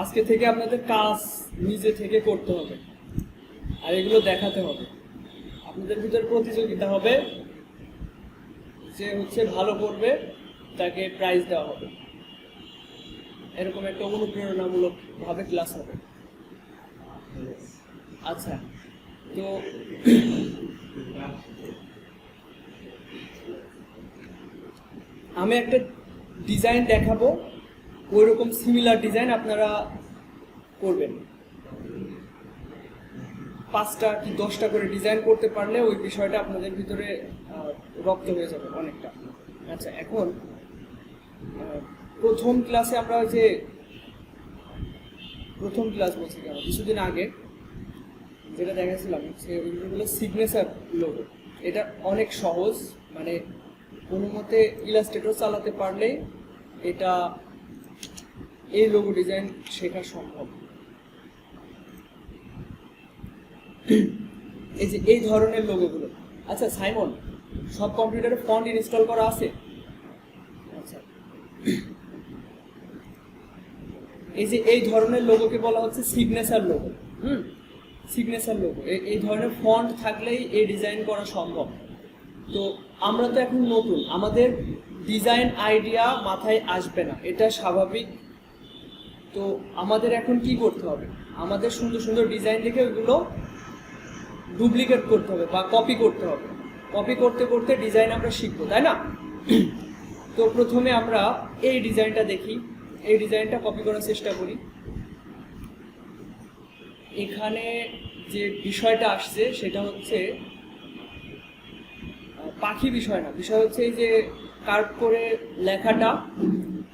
আজকে থেকে আপনাদের কাজ নিজে থেকে করতে হবে আর এগুলো দেখাতে হবে। আপনাদের ভিতরে প্রতিযোগিতা হবে, যে হচ্ছে ভালো করবে তাকে প্রাইজ দেওয়া হবে, এরকম একটা অনুপ্রেরণামূলক ভাবে ক্লাস হবে। আচ্ছা, তো আমি একটা ডিজাইন দেখাবো, ওই রকম সিমিলার ডিজাইন আপনারা করবেন। 5টা কি 10টা করে ডিজাইন করতে পারলে ওই বিষয়টা আপনাদের ভিতরে রপ্ত হয়ে যাবে অনেকটা। আচ্ছা, এখন প্রথম ক্লাসে আমরা যে প্রথম ক্লাস বলছি কেন, কিছুদিন আগে যেটা দেখাচ্ছিলাম হচ্ছে ওইগুলো সিগনেচার লোগো। এটা অনেক সহজ, মানে কোনো মতে ইলাস্ট্রেটর চালাতে পারলে এটা এই লোগো ডিজাইন শেখা সম্ভব। এই যে এই ধরনের লোগোগুলো। আচ্ছা সাইমন, সব কম্পিউটারে ফন্ট ইনস্টল করা আছে? আচ্ছা, এই যে এই ধরনের লোগোকে বলা হচ্ছে সিগনেচার লোগো। সিগনেচার লোগো, এই ধরনের ফন্ট থাকলেই এই ডিজাইন করা সম্ভব। তো আমরা তো এখন নতুন, আমাদের ডিজাইন আইডিয়া মাথায় আসবে না, এটা স্বাভাবিক। তো আমাদের এখন কি করতে হবে, আমাদের সুন্দর সুন্দর ডিজাইন দেখে ওইগুলো ডুপ্লিকেট করতে হবে বা কপি করতে হবে। কপি করতে করতে ডিজাইন আমরা শিখবো, তাই না? তো প্রথমে আমরা এই ডিজাইনটা দেখি, এই ডিজাইনটা কপি করার চেষ্টা করি। এখানে যে বিষয়টা আসছে সেটা হচ্ছে পাখি বিষয় না, বিষয় হচ্ছে এই যে কার্ভ করে লেখাটা,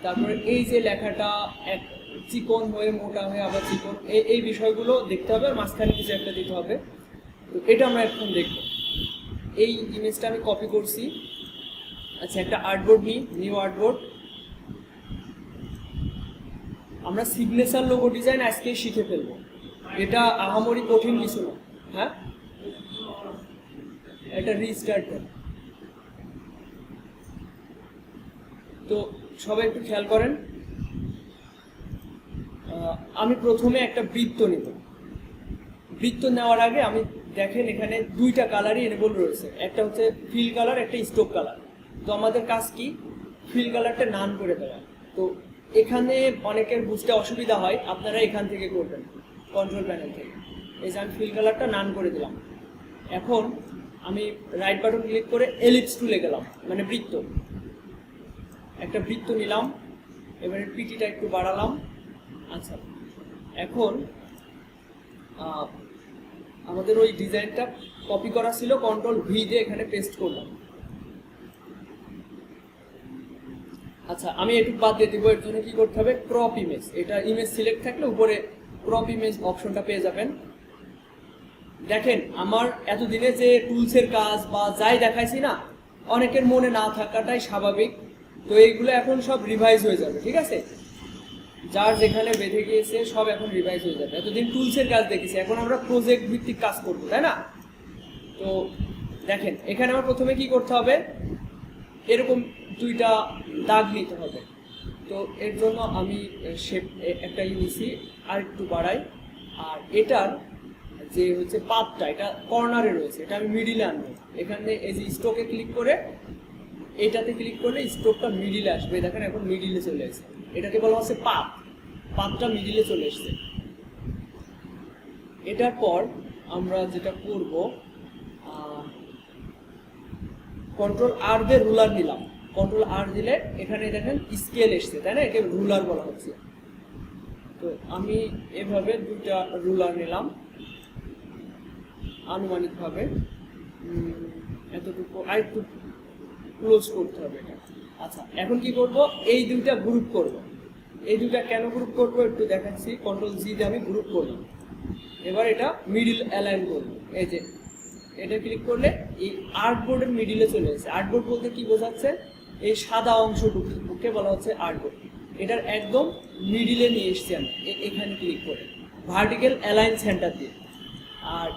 তারপরে এই যে লেখাটা এক চিকন হয়ে মোটা হয়ে আবার চিকন, এই বিষয়গুলো দেখতে হবে, মাঝখানে কিছু একটা দিতে হবে। তো এটা আমরা এখন দেখব। এই ইমেজটা আমি কপি করছি। আচ্ছা, একটা আর্টবোর্ড নিই, নিউ আর্টবোর্ড। আমরা সিগনেচার লোগো ডিজাইন আজকেই শিখে ফেলবো, এটা আহামরি কঠিন কিছু না। হ্যাঁ, এটা রিস্টার্ট কর। তো সবাই একটু খেয়াল করেন, আমি প্রথমে একটা বৃত্ত নেব। বৃত্ত নেওয়ার আগে আমি দেখেন এখানে 2টা কালারই এনেবল রয়েছে, একটা হচ্ছে ফিল কালার, একটা স্টোক কালার। তো আমাদের কাজ কি, ফিল কালারটা নান করে দেওয়া। তো এখানে অনেকের বুঝতে অসুবিধা হয়, আপনারা এখান থেকে করবেন, কন্ট্রোল প্যানেল থেকে। এই যে আমি ফিল কালারটা নান করে দিলাম। এখন আমি রাইট বাটন ক্লিক করে এলিপস টুলে গেলাম, মানে বৃত্ত। একটা বৃত্ত নিলাম, এবারে পিটিটা একটু বাড়ালাম। আচ্ছা, এখন আমাদের ওই ডিজাইনটা কপি করা ছিল, কন্ট্রোল ভি দিয়ে এখানে পেস্ট করলাম। আচ্ছা, আমি একটু বাদ দিয়ে দিব, এর জন্য কি করতে হবে, ক্রপ ইমেজ। এটা ইমেজ সিলেক্ট থাকলে উপরে ক্রপ ইমেজ অপশনটা পেয়ে যাবেন। দেখেন আমার এতদিনে যে টুলসের কাজ বা যাই দেখাইছি না, অনেকের মনে না থাকাটাই স্বাভাবিক। তো এইগুলো এখন সব রিভাইজ হয়ে যাবে, ঠিক আছে? যার যেখানে বেঁধে গিয়েছে সব এখন রিভাইজ হয়ে যাবে। এতদিন টুলসের কাজ দেখেছি, এখন আমরা প্রজেক্ট ভিত্তিক কাজ করবো, তাই না? তো দেখেন এখানে আমার প্রথমে কি করতে হবে, এরকম 2টা দাগ নিতে হবে। তো এর জন্য আমি শেপ একটা নিছি, আর একটু বাড়াই। আর এটার যে হচ্ছে পাতটা, এটা কর্নারে রয়েছে, এটা আমি মিডিলে আনবো। এখানে এই যে স্ট্রোকে ক্লিক করে এটাতে ক্লিক করলে স্ট্রোকটা মিডিলে আসবে। দেখেন এখন মিডিলে চলে এসেছে, এটাকে বলা হচ্ছে পাত। পাতটা মিডিলে চলে এসছে। এটার পর আমরা যেটা করব, কন্ট্রোল আর দিয়ে রুলার নিলাম। কন্ট্রোল আর দিলে এখানে দেখেন স্কেল এসছে, তাই না? একে রুলার বলা হচ্ছে। তো আমি এভাবে 2টা রুলার নিলাম আনুমানিকভাবে, এতটুকু আর একটু ক্লোজ করতে হবে এটা। আচ্ছা, এখন কি করব, এই 2টা গ্রুপ করব। এই 2টা কেন গ্রুপ করব একটু দেখাচ্ছি। কন্ট্রোল জি দিয়ে আমি গ্রুপ করলাম। এবার এটা মিডিল অ্যালাইন করব। এই যে এটা ক্লিক করলে এই আর্টবোর্ডের মিডিলে চলে এসেছে। আর্টবোর্ড বলতে কি বোঝাচ্ছে, এই সাদা অংশটুকুকে বলা হচ্ছে আর্টবোর্ড। এটার একদম মিডিলে নিয়ে এসেছি আমি এখানে ক্লিক করে, ভার্টিক্যাল অ্যালাইন সেন্টার দিয়ে। আর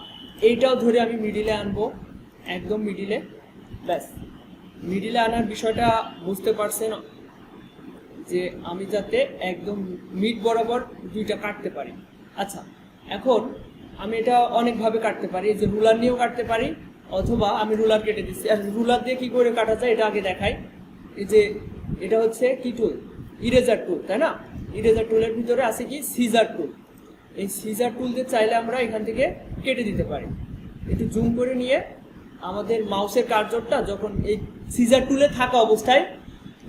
এইটাও ধরে আমি মিডিলে আনবো, একদম মিডিলে। ব্যাস, মিডিলে আনার বিষয়টা বুঝতে পারছেন যে আমি যাতে একদম মিড বরাবর দুইটা কাটতে পারি। আচ্ছা, এখন আমি এটা অনেকভাবে কাটতে পারি, যে রুলার নিয়েও কাটতে পারি, অথবা আমি রুলার কেটে দিচ্ছি। আর রুলার দিয়ে কি করে কাটা যায় এটা আগে দেখাই। এই যে এটা হচ্ছে কি টুল, ইরেজার টুল, তাই না? ইরেজার টুলের ভিতরে আছে কি সিজার টুল। এই সিজার টুল দিয়ে চাইলে আমরা এখান থেকে কেটে দিতে পারি। একটু জুম করে নিয়ে আমাদের মাউসের কার্সরটা যখন এই সিজার টুলে থাকা অবস্থায়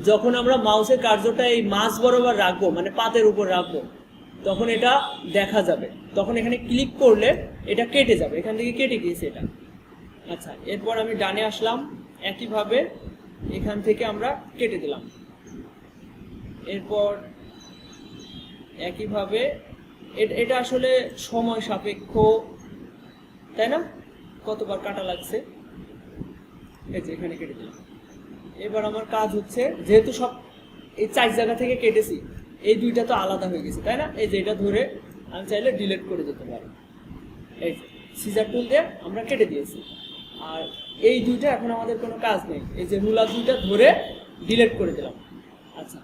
যখন আমরা মাউসের কার্সরটা এই মাঝ বরাবর রাখবো, মানে পাতের উপর রাখবো, তখন এটা দেখা যাবে। তখন এখানে ক্লিক করলে এটা কেটে যাবে, এখান থেকে কেটে গিয়েছে এটা। আচ্ছা, এরপর আমি ডানে আসলাম, একইভাবে এখান থেকে আমরা কেটে দিলাম। এরপর একইভাবে এটা আসলে সময় সাপেক্ষ, তাই না? কতবার কাটা লাগছে, এই যে এখানে কেটে দিলাম। এবার আমার কাজ হচ্ছে, যেহেতু সব এই 4 জায়গা থেকে কেটেছি, এই দুইটা তো আলাদা হয়ে গেছে, তাই না? এই যে এটা ধরে আমি চাইলে ডিলিট করে যেতে পারি। এই যে সিজার টুল দিয়ে আমরা কেটে দিয়েছি। আর এই দুইটা এখন আমাদের কোনো কাজ নেই, এই যে রুলার দুইটা ধরে ডিলিট করে দিলাম। আচ্ছা,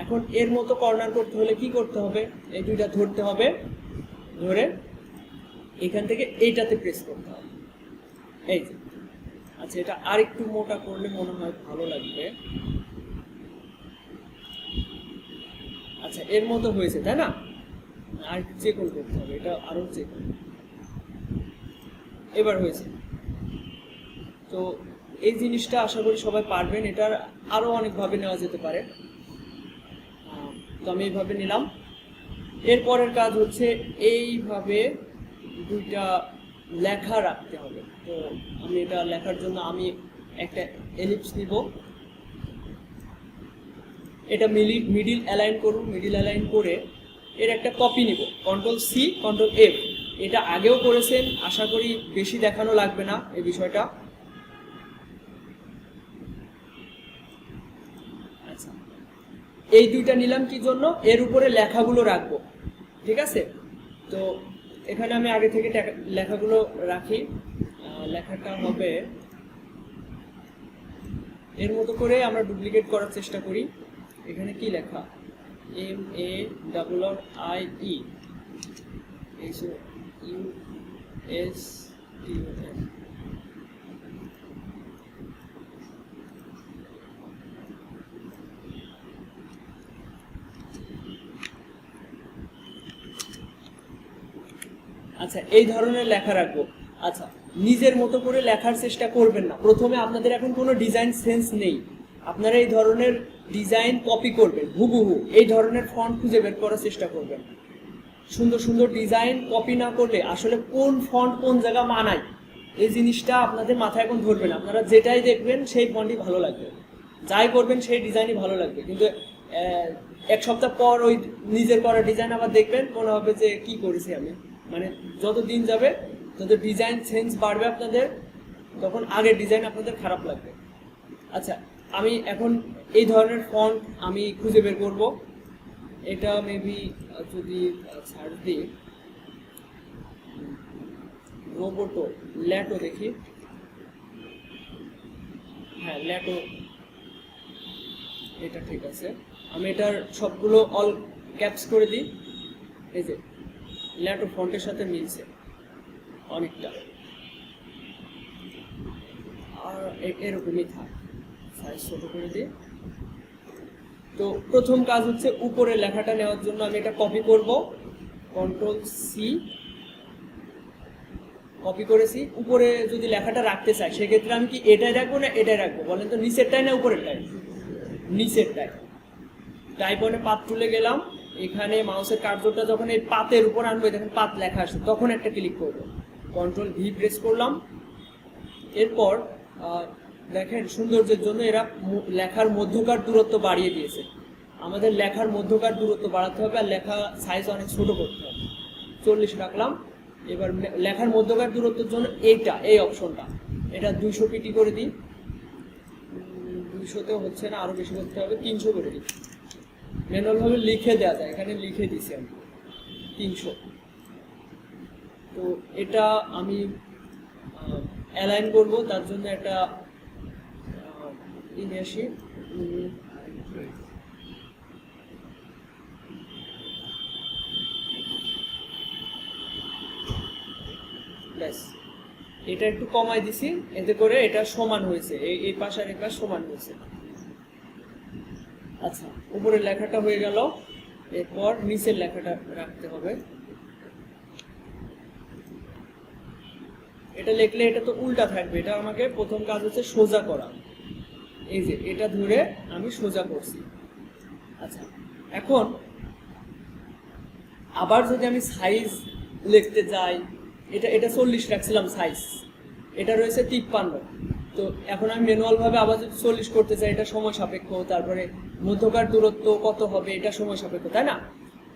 এখন এর মতো কর্নার করতে হলে কি করতে হবে? এই দুইটা ধরতে হবে, ধরে এখান থেকে এইটাতে প্রেস করতে হবে, এই যে। আচ্ছা, এটা আরেকটু মোটা করলে মনে হয় ভালো লাগবে। আচ্ছা, এর মতো হয়েছে, তাই না? আর চেকন করতে হবে, এটা আরো চেকন। এবার হয়েছে। তো এই জিনিসটা আশা করি সবাই পারবেন। এটার আরো অনেকভাবে নেওয়া যেতে পারে, তো আমি এইভাবে নিলাম। এরপরের কাজ হচ্ছে এইভাবে দুইটা লেখা রাখতে হবে। তো আমি এটা লেখার জন্য আমি একটা এলিপস নিব, এটা মিডিল অ্যালাইন করব। মিডিল অ্যালাইন করে এর একটা কপি নিব, Ctrl+C Ctrl+F। এটা আগেও করেছেন, আশা করি বেশি দেখানো লাগবে না এই বিষয়টা। আচ্ছা, এই দুইটা নিলাম কি জন্য? এর উপরে লেখাগুলো রাখবো, ঠিক আছে? তো এখানে আমি আগে থেকে লেখাগুলো রাখি। লেখাটা হবে এর মতো করে আমরা ডুপ্লিকেট করার চেষ্টা করি। এখানে কি লেখা? MARRIE SUSTON। আচ্ছা, এই ধরনের লেখা রাখবো। আচ্ছা, নিজের মতো করে লেখার চেষ্টা করবেন না। প্রথমে আপনাদের এখন কোনো ডিজাইন সেন্স নেই, আপনারা এই ধরনের ডিজাইন কপি করবেন, হুবহু এই ধরনের ফন্ট খুঁজে বের করার চেষ্টা করবেন। সুন্দর সুন্দর ডিজাইন কপি না করলে আসলে কোন ফন্ট কোন জায়গা মানায় এই জিনিসটা আপনাদের মাথায় এখন ধরবে না। আপনারা যেটাই দেখবেন সেই ফন্টই ভালো লাগবে, যাই করবেন সেই ডিজাইনই ভালো লাগবে, কিন্তু এক সপ্তাহ পর ওই নিজের করা ডিজাইন আবার দেখবেন, মনে হবে যে কি করেছি আমি। মানে যত দিন যাবে তত ডিজাইন সেন্স বাড়বে আপনাদের, তখন আগের ডিজাইন আপনাদের খারাপ লাগবে। আচ্ছা, আমি এখন এই ধরনের ফন্ট আমি খুঁজে বের করব। এটা মেবি যদি ছাড় দিই, রোবোটো ল্যাটো দেখি। হ্যাঁ, ল্যাটো, এটা ঠিক আছে। আমি এটার সবগুলো অল ক্যাপস করে দিই। এই যে ল্যাটো ফন্টের সাথে মিলছে অনেকটা, আর এরকমই থাক। সাইজ ছোট করে দিই। তো প্রথম কাজ হচ্ছে উপরে লেখাটা নেওয়ার জন্য আমি এটা কপি করব, Ctrl+C কপি করেছি। উপরে যদি লেখাটা রাখতে চাই সেক্ষেত্রে আমি কি এটাই রাখবো না এটাই রাখবো বলেন তো? নিচেরটাই না উপরেরটাই? নিচেরটাই। টাইপ অনে পাত তুলে গেলাম, এখানে মাউসের কার্সরটা যখন এই পাতের উপর আনবো, দেখেন পাত লেখা আসছে, তখন একটা ক্লিক করবো, Ctrl+V প্রেস করলাম। এরপর দেখেন সৌন্দর্যের জন্য এরা লেখার মধ্যকার দূরত্ব বাড়িয়ে দিয়েছে। আমাদের লেখার মধ্যকার দূরত্ব বাড়াতে হবে, আর লেখা সাইজ অনেক ছোট করতে হবে। 40 রাখলাম। এবার লেখার মধ্যকার দূরত্বের জন্য এই অপশনটা, এটা 200 পিটি করে দিই। 200তেও হচ্ছে না, আরো বেশি করতে হবে, 300 করে দিই। ম্যানুয়ালভাবে লিখে দেওয়া যায়, এখানে লিখে দিছি আমি 300। তো এটা আমি অ্যালাইন করব, তার জন্য একটা ব্যাস এটা একটু কমাই দিছি, এতে করে এটা সমান হয়েছে, এই পাশ আর এই পাশ সমান হয়েছে। আচ্ছা, উপরের লেখাটা হয়ে গেল, এরপর নিচের লেখাটা রাখতে হবে। এটা লিখলে এটা তো উল্টা থাকবে, এটা আমাকে প্রথম কাজ হচ্ছে সোজা করা। এই যে এটা ধরে আমি সোজা করছি। আচ্ছা, এখন আবার যদি আমি সাইজ লিখতে যাই, এটা 40 রাখছিলাম সাইজ, এটা রয়েছে 53। তো এখন আমি ম্যানুয়াল ভাবে আবার যদি 40 করতে চাই, এটা সময় সাপেক্ষ, তারপরে মধ্যকার দূরত্ব কত হবে এটা সময় সাপেক্ষ, তাই না?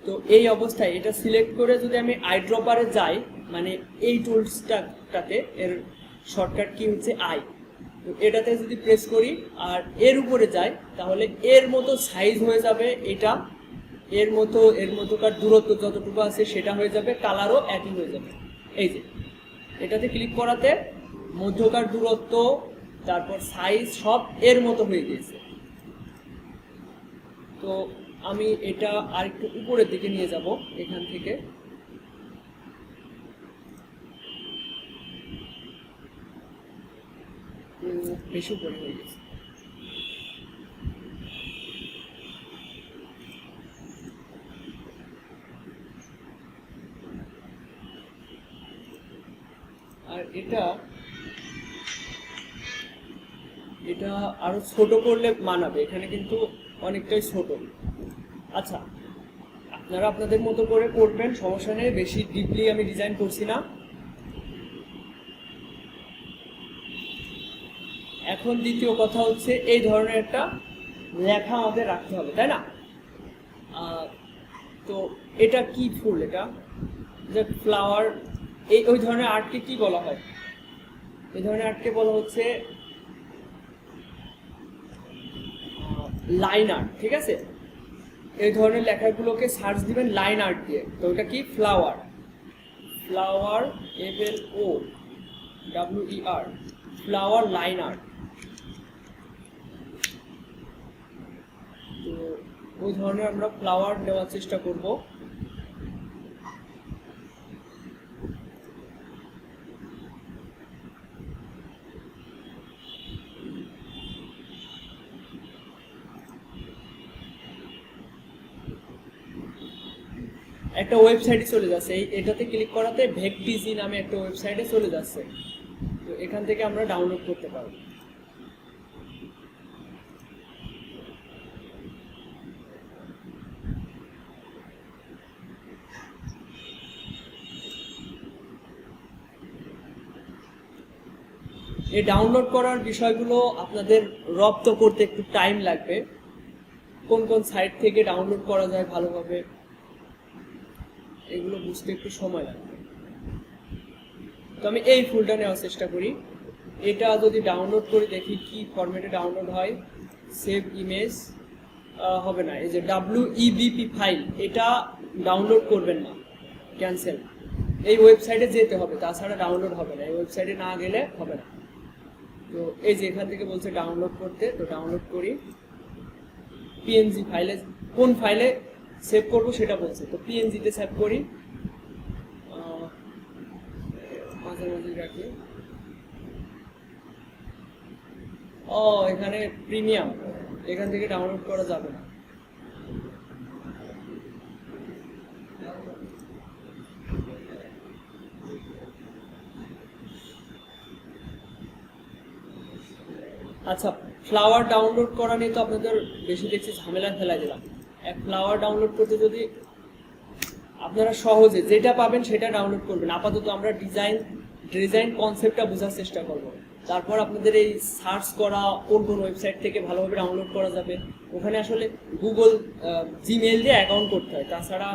তো এই অবস্থায় এটা সিলেক্ট করে যদি আমি আইড্রপারে যাই, মানে এই টুলসটাতে এর শর্টকাট কি হচ্ছে আই, তো এটাতে যদি প্রেস করি আর এর উপরে যাই, তাহলে এর মতো সাইজ হয়ে যাবে এটা, এর মতোকার দূরত্ব যতটুকু আছে সেটা হয়ে যাবে, কালারও একই হয়ে যাবে। এই যে এটাতে ক্লিক করাতে মধ্যকার দূরত্ব তারপর সাইজ সব এর মতো হয়ে গিয়েছে। তো আমি এটা আর একটু উপরের দিকে নিয়ে যাব, এখান থেকে বেশি উপরে হয়ে গেছে। আর এটা আরো ছোট করলে মানাবে, এখানে কিন্তু অনেকটাই ছোট। আচ্ছা, আপনারা আপনাদের মতো করে করবেন, সমস্যা নেই, বেশি ডিপলি আমি ডিজাইন করছি না। এখন দ্বিতীয় কথা হচ্ছে এই ধরনের একটা লেখা আমাদের রাখতে হবে, তাই না? তো এটা কি ফুল, এটা যে ফ্লাওয়ার, ওই ধরনের আর্টকে কি বলা হয়? এই ধরনের আর্টকে বলা হচ্ছে লাইন আর্ট, ঠিক আছে? এই ধরনের লেখাগুলোকে সার্চ দিবেন লাইন আর্ট দিয়ে। তো ওটা কি? Flower, FLOWER, flower line art. তো ওই ধরনের আমরা ফ্লাওয়ার দেওয়ার চেষ্টা করব। একটা ওয়েবসাইটে চলে যাচ্ছে, এটাতে ক্লিক করাতে ভেকটিজি নামে একটা ওয়েবসাইটে চলে যাচ্ছে। তো এখান থেকে আমরা ডাউনলোড করতে পারবো। এই ডাউনলোড করার বিষয়গুলো আপনাদের রপ্ত করতে একটু টাইম লাগবে, কোন কোন সাইট থেকে ডাউনলোড করা যায় ভালোভাবে এগুলো বুঝতে একটু সময় লাগবে। তো আমি এই ফুলটা নেওয়ার চেষ্টা করি। এটা যদি ডাউনলোড করে দেখি কি ফরম্যাটে ডাউনলোড হয়, সেভ ইমেজ হবে না, এই যে WEBP ফাইল, এটা ডাউনলোড করবেন না, ক্যান্সেল। এই ওয়েবসাইটে যেতে হবে, তাছাড়া ডাউনলোড হবে না, এই ওয়েবসাইটে না গেলে হবে না। তো এই যে এখান থেকে বলছে ডাউনলোড করতে, তো ডাউনলোড করি। PNG ফাইলে, কোন ফাইলে সেভ করব সেটা বলছে, তো PNG তে সেভ করি, মাঝামাঝি রাখি। এখানে প্রিমিয়াম, এখান থেকে ডাউনলোড করা যাবে না। আচ্ছা, ফ্লাওয়ার ডাউনলোড করা নিয়ে তো আপনাদের বেশি দেখছি ঝামেলা ফেলাই দিলাম। এক ফ্লাওয়ার ডাউনলোড করতে যদি আপনারা সহজে যেটা পাবেন সেটা ডাউনলোড করবেন। আপাতত আমরা ডিজাইন কনসেপ্টটা বোঝার চেষ্টা করব, তারপর আপনাদের এই সার্চ করা কোন কোন ওয়েবসাইট থেকে ভালোভাবে ডাউনলোড করা যাবে, ওখানে আসলে গুগল জিমেইল দিয়ে অ্যাকাউন্ট করতে হয়, তাছাড়া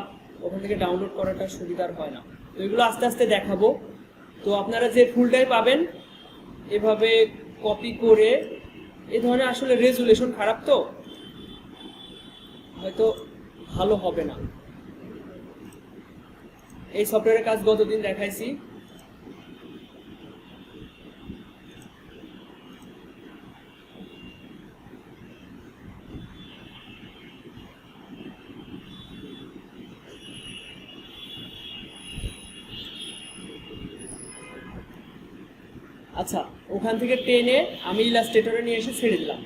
ওখান থেকে ডাউনলোড করাটা সুবিধার হয় না। তো এগুলো আস্তে আস্তে দেখাবো। তো আপনারা যে ফুলটাই পাবেন এভাবে কপি করে, এই ধরনের আসলে রেজুলেশন খারাপ, তো হয়তো ভালো হবে না। এই সফটওয়্যারের কাজ গতদিন দেখাইছি। আচ্ছা, ওখান থেকে টেনে আমি ইলাস্ট্রেটরে নিয়ে এসে ছেড়ে দিলাম।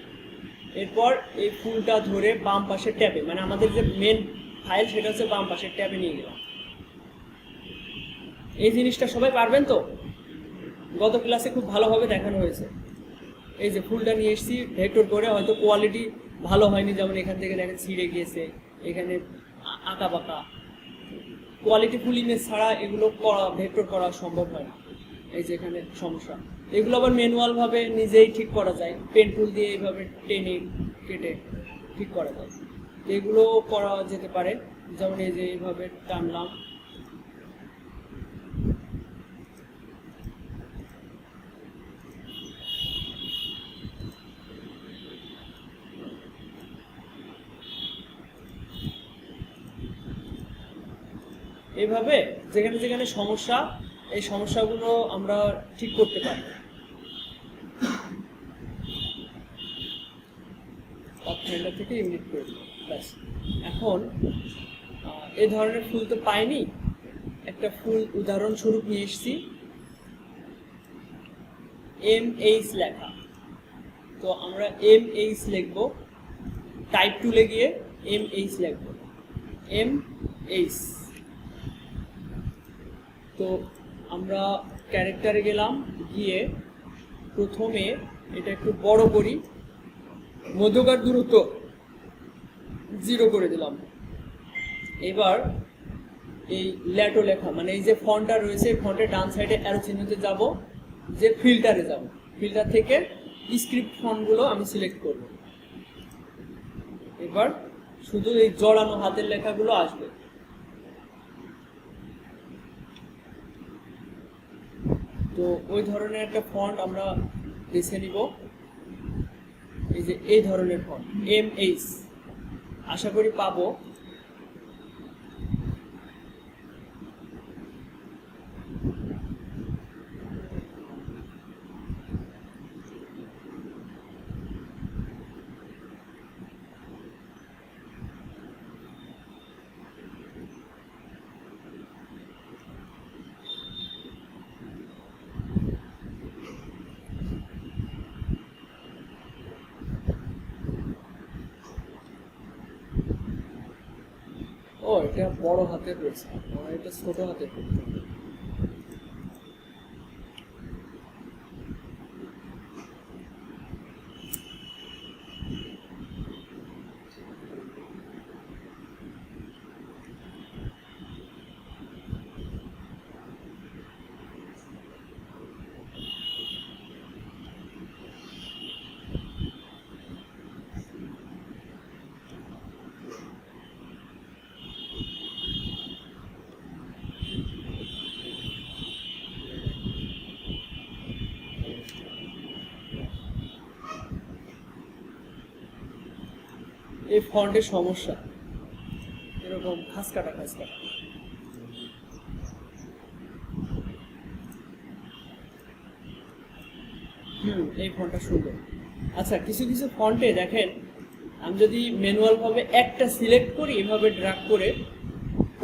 এরপর এই ফুলটা ধরে বাম পাশের ট্যাবে, মানে আমাদের যে মেন ফাইল সেটা হচ্ছে বাম পাশের ট্যাবে নিয়ে গেলাম। এই জিনিসটা সবাই পারবেন তো? গত ক্লাসে খুব ভালোভাবে দেখানো হয়েছে। এই যে ফুলটা নিয়ে এসেছি ভেক্টর করে, হয়তো কোয়ালিটি ভালো হয়নি, যেমন এখান থেকে দেখেন ছিঁড়ে গিয়েছে, এখানে আঁকা বাঁকা। কোয়ালিটি ফুল ইমেজ ছাড়া এগুলো ভেক্টর করা সম্ভব হয় না। এই যে এখানে সমস্যা, এগুলো আবার ম্যানুয়াল ভাবে নিজেই ঠিক করা যায়, পেন টুল দিয়ে এইভাবে টেনে কেটে ঠিক করা যায়। এগুলো করা যেতে পারে, যেমন এই যে এইভাবে টানলাম, এইভাবে যেখানে যেখানে সমস্যা, এই সমস্যাগুলো আমরা ঠিক করতে পারি। থেকে ইউনিট করে দিলাম, ব্যাস। এখন এই ধরনের ফুল তো পাইনি, একটা ফুল উদাহরণস্বরূপ নিয়ে এসেছি, MH লেখা। তো আমরা MH লিখব, টাইপ টুলে গিয়ে MH লিখব, MH। তো আমরা ক্যারেক্টারে গেলাম, গিয়ে প্রথমে এটা একটু বড় করি, মধ্যকার দূরত্ব 0 করে দিলাম। এবার এই ল্যাটো লেখা, মানে এই যে ফন্টটা রয়েছে, ফন্টের ডান সাইডে অ্যারো চিহ্নতে যাব, যে ফিল্টারে যাব, ফিল্টার থেকে স্ক্রিপ্ট ফন্টগুলো আমি সিলেক্ট করব। এবার শুধু এই জড়ানো হাতের লেখাগুলো আসবে। তো ওই ধরনের একটা ফন্ট আমরা বেছে নিব, এই যে এই ধরনের ফন্ট MH, আশা করি পাবো। ও, এটা বড় হাতের রয়েছে, আমার এটা ছোট হাতের করতে হবে। এই ফন্টের সমস্যা, এরকম খাস কাটা। এই ফন্টটা সুন্দর। আচ্ছা, কিছু কিছু ফন্টে দেখেন, আমি যদি ম্যানুয়াল ভাবে একটা সিলেক্ট করি, এভাবে ড্র্যাগ করে,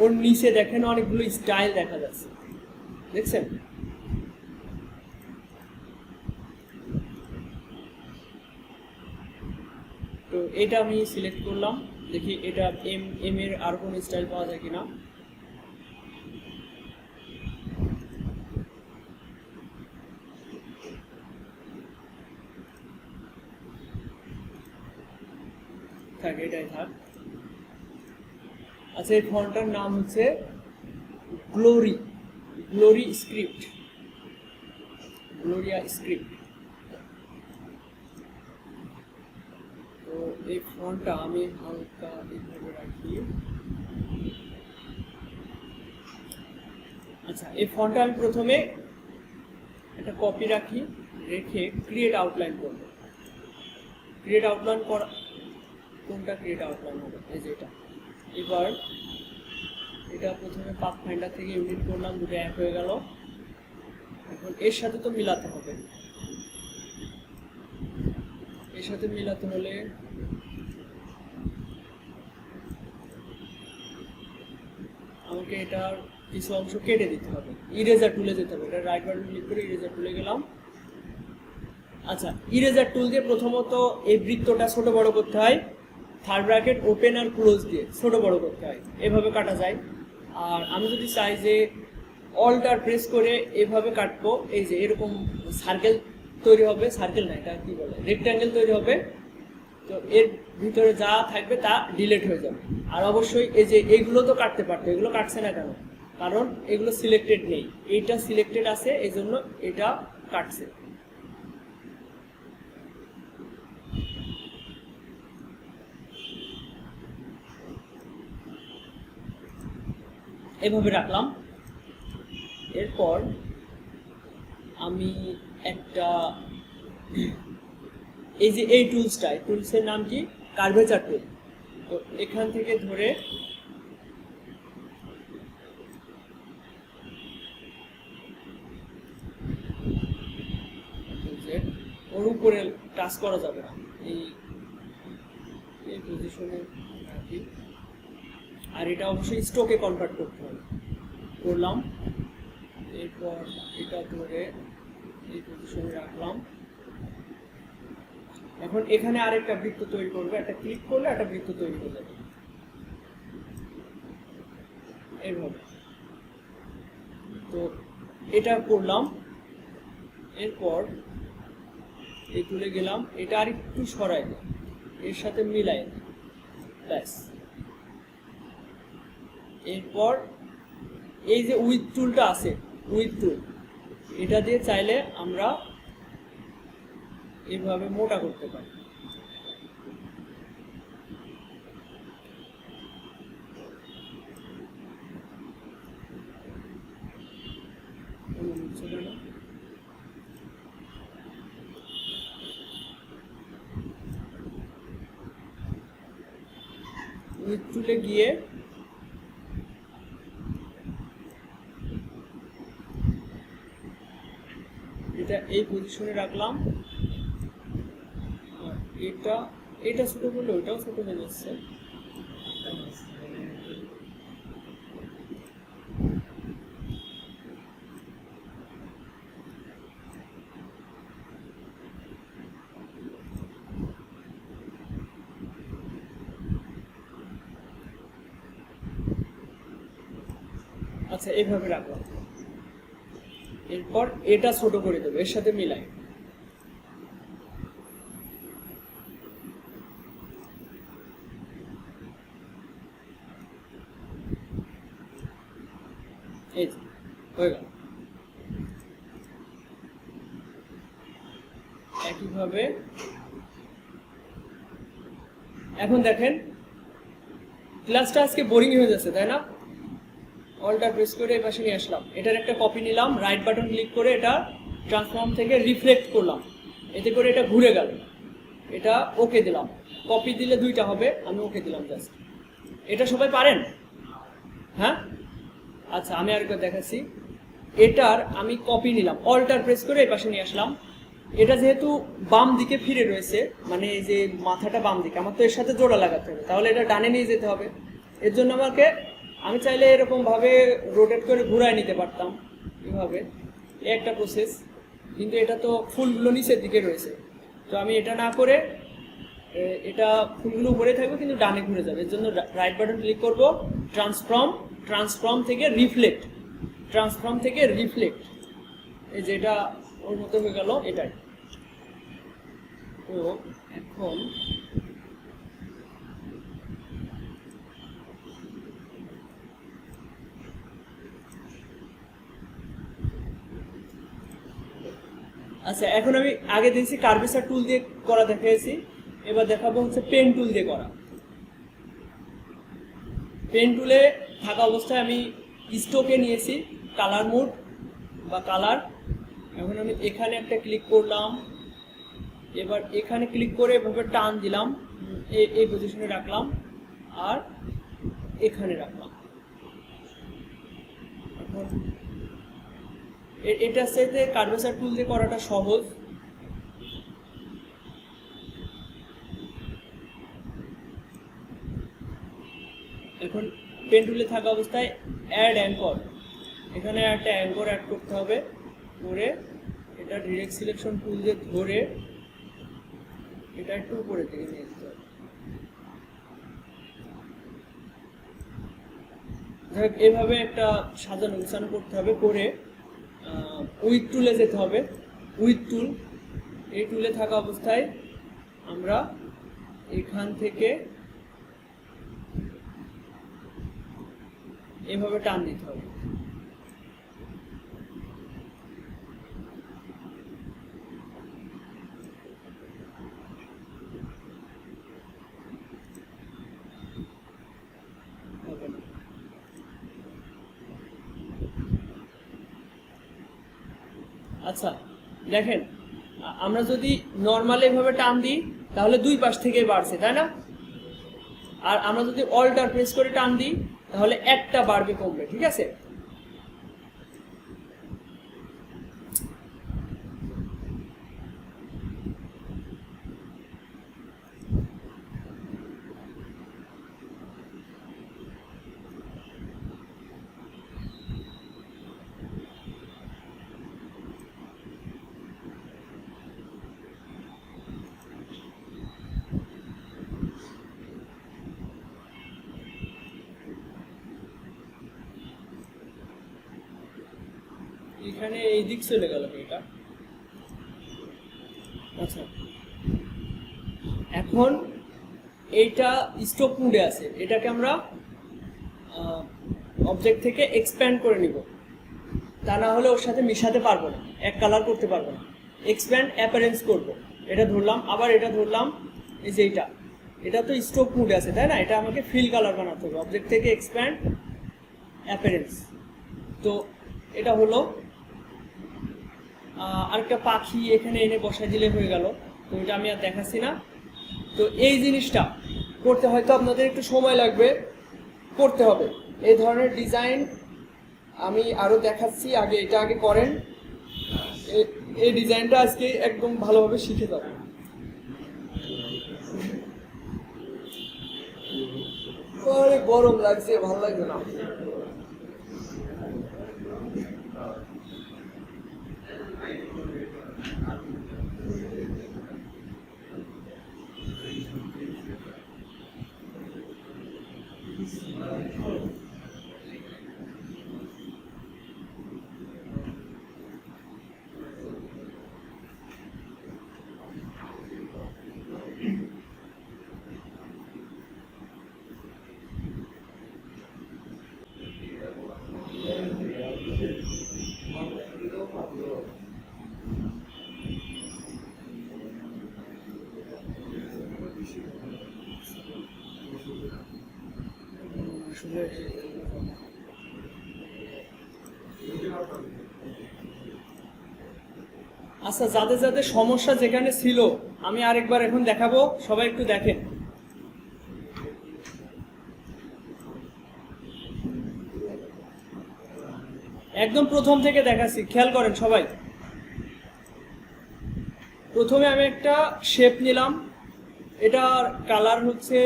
ওর নিচে দেখেন অনেকগুলো স্টাইল দেখা যাচ্ছে, দেখছেন? তো এটা আমি সিলেক্ট করলাম, দেখি এটা এম এর আর কোনো স্টাইল পাওয়া যায় কিনা। থাক, এটাই থাক। আচ্ছা, এই ফন্টটার নাম হচ্ছে গ্লোরি স্ক্রিপ্ট, গ্লোরিয়া স্ক্রিপ্ট। তো এই ফন্টটা আমি হালকা এইভাবে রাখি। আচ্ছা, এই ফন্টটা আমি প্রথমে একটা কপি রাখি, রেখে ক্রিয়েট আউটলাইন করব। ক্রিয়েট আউটলাইন করা, কোনটা ক্রিয়েট আউটলাইন হবে? এই যে এটা। এবার এটা প্রথমে পাথফাইন্ডার থেকে ইউনিট করলাম, দুটো এক হয়ে গেল। এখন এর সাথে তো মিলাতে হবে, এর সাথে মিলাতে হলে আমাকে এটার কিছু অংশ কেটে দিতে হবে, ইরেজার টুলে যেতে হবে। এটা রাইট বাটন ক্লিক করে ইরেজার টুলে গেলাম, আচ্ছা, ইরেজার টুল দিয়ে প্রথমত এই বৃত্তটা ছোট বড় করতে হয়, থার্ড ব্র্যাকেট ওপেন আর ক্লোজ দিয়ে ছোট বড় করতে হয়, এভাবে কাটা যায়। আর আমি যদি চাই যে অল্টার প্রেস করে এভাবে কাটবো, এই যে এরকম সার্কেল তৈরি হবে, সার্কেল না এটা কি বলে, রেক্ট্যাঙ্গেল তৈরি হবে, তো এর ভিতরে যা থাকবে তা ডিলিট হয়ে যাবে। আর অবশ্যই এই যে এইগুলো তো কাটতে পারতো, এগুলো কাটছে না কেন, কারণ এগুলো সিলেক্টেড নেই, এইটা সিলেক্টেড আছে এই জন্য এটা কাটছে। এভাবে রাখলাম। এরপর আমি একটা এই যে এই টুলসটা, টুলসের নাম কি, কার্ভেচার টুল। তো এখান থেকে ধরে ওর উপরে টাচ করা যাবে না, এই পজিশনে রাখি। আর এটা অবশ্যই স্ট্রোকে কনভার্ট করতে হবে, করলাম। এরপর এটা ধরে এই পজিশনে রাখলাম। এখন এখানে আরেকটা বৃত্ত তৈরি করবে, একটা ক্লিক করলে একটা বৃত্ত তৈরি হয়ে যাবে এইভাবে। তো এটা করলাম। এরপর এই তুলে গেলাম, এটা আর একটু সরাই এর সাথে মিলাই, ব্যাস। এরপর এই যে উইথ টুলটা আছে, উইথ টুল, এটা দিয়ে চাইলে আমরা এইভাবে মোটা করতে পারি। উইথ টুলে গিয়ে এটা এই পজিশনে রাখলাম। এটা ছোট করলে ওইটাও ছোট হয়ে যাচ্ছে। আচ্ছা, এইভাবে রাখলাম। এরপর এটা ছোট করে দেবো, এর সাথে মিলাই। এই হয়ে গেল। একইভাবে এখন দেখেন ক্লাসটা আজকে বোরিং হয়ে যাচ্ছে, তাই না? অল্টার প্রেস করে এই পাশে নিয়ে আসলাম, এটার একটা কপি নিলাম, রাইট বাটন ক্লিক করে এটা ট্রান্সফর্ম থেকে রিফ্লেক্ট করলাম, এতে করে এটা ঘুরে গেল। এটা ওকে দিলাম, কপি দিলে দুইটা হবে, আমি ওকে দিলাম জাস্ট। এটা সবাই পারেন? হ্যাঁ, আচ্ছা আমি আরেকবার দেখাচ্ছি। এটার আমি কপি নিলাম, অল্টার প্রেস করে এই পাশে নিয়ে আসলাম। এটা যেহেতু বাম দিকে ফিরে রয়েছে, মানে এই যে মাথাটা বাম দিকে, আমার তো এর সাথে জোড়া লাগাতে হবে, তাহলে এটা ডানে নিয়ে যেতে হবে। এর জন্য আমি চাইলে এরকম ভাবে রোটেট করে ঘুরায় নিতে পারতাম, এভাবে একটা প্রসেস, কিন্তু এটা তো ফুলগুলো নিচের দিকে রয়েছে, তো আমি এটা না করে এটা ফুলগুলো উপরে থাকবে কিন্তু ডানে ঘুরে যাবে। এর জন্য রাইট বাটন ক্লিক করব, ট্রান্সফর্ম থেকে রিফ্লেক্ট, এই যে এটা ওর মতো হয়ে গেল, এটাই। তো এখন আচ্ছা, এখন আমি আগে দিয়েছি কার্ভেচার টুল দিয়ে করা দেখিয়েছি, এবার দেখাবো হচ্ছে পেন টুল দিয়ে করা। পেন টুলে থাকা অবস্থায় আমি স্ট্রোকে নিয়েছি কালার মোড বা কালার। এখন আমি এখানে একটা ক্লিক করলাম, এবার এখানে ক্লিক করে এভাবে টান দিলাম, এই পজিশনে রাখলাম আর এখানে রাখলাম। এখন এটার সাথে কার্ভেচার টুল দিয়ে করাটা সহজ। এখন পেন টুলে থাকা অবস্থায় অ্যাড অ্যাঙ্কর, এখানে একটা অ্যাঙ্কর অ্যাড করতে হবে, করে এটা ডিরেক্ট সিলেকশন টুল দিয়ে ধরে এটা একটু উপরে থেকে নিয়ে যেতে হবে। এভাবে একটা সাজানো গুছানো করতে হবে, করে উইথ টুলে যেতে হবে। উইথ টুল, এই টুলে থাকা অবস্থায় আমরা এখান থেকে এভাবে টান দিতে হবে। আচ্ছা দেখেন, আমরা যদি নর্মাল এভাবে টান দিই তাহলে দুই পাশ থেকে বাড়ছে, তাই না? আর আমরা যদি অল্টার প্রেস করে টান দিই তাহলে একটা বাড়বে কমবে, ঠিক আছে? এখানে এই দিক চলে গেল এটা। আচ্ছা এখন এইটা স্টক মোডে আছে, এটাকে আমরা অবজেক্ট থেকে এক্সপ্যান্ড করে নিব, তা না হলে ওর সাথে মিশাতে পারবো না, এক কালার করতে পারবো না। এক্সপ্যান্ড অ্যাপারেন্স করব, এটা ধরলাম, আবার এটা ধরলাম, এই যে এটা তো স্টক মোডে আছে, তাই না? এটা আমাকে ফিল কালার বানাতে হবে। অবজেক্ট থেকে এক্সপ্যান্ড অ্যাপারেন্স, তো এটা হলো। আরেকটা পাখি এখানে এনে বসাই দিলে হয়ে গেল, তো এটা আমি আর দেখাচ্ছি না। তো এই জিনিসটা করতে হয়তো আপনাদের একটু সময় লাগবে, করতে হবে। এই ধরনের ডিজাইন আমি আরও দেখাচ্ছি, আগে এটা আগে করেন। এই ডিজাইনটা আজকে একদম ভালোভাবে শিখে যাবেন। গরম লাগছে, ভালো লাগবে না। আচ্ছা, যাদের যাদের সমস্যা যেখানে ছিল আমি আরেকবার এখন দেখাবো, সবাই একটু দেখেন। একদম প্রথম থেকে দেখাচ্ছি, খেয়াল করেন সবাই। প্রথমে আমি একটা শেপ নিলাম, এটার কালার হচ্ছে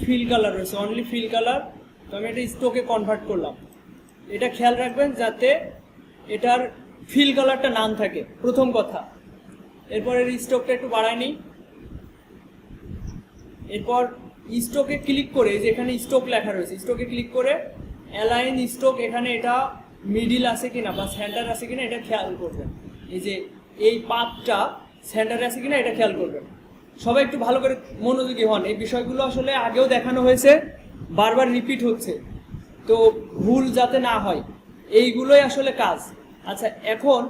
ফিল কালার রয়েছে, অনলি ফিল কালার। তো আমি এটা স্টোকে কনভার্ট করলাম। এটা খেয়াল রাখবেন যাতে এটার ফিল কালারটা নাম থাকে, প্রথম কথা। এরপর এর স্টোকটা একটু বাড়াই নিই। এরপর স্টোকে ক্লিক করে, যে এখানে স্টোক লেখা রয়েছে, স্টোকে ক্লিক করে অ্যালাইন স্টোক, এখানে এটা মিডিল আছে কিনা বা সেন্টার আছে কিনা এটা খেয়াল করবেন। এই যে এই পাতটা সেন্টারে আছে কিনা এটা খেয়াল করবেন। সবাই একটু ভালো করে মনোযোগী হন, এই বিষয়গুলো আসলে আগেও দেখানো হয়েছে, বারবার রিপিট হচ্ছে, তো ভুল যাতে না হয় এইগুলোই আসলে কাজ। আচ্ছা এখন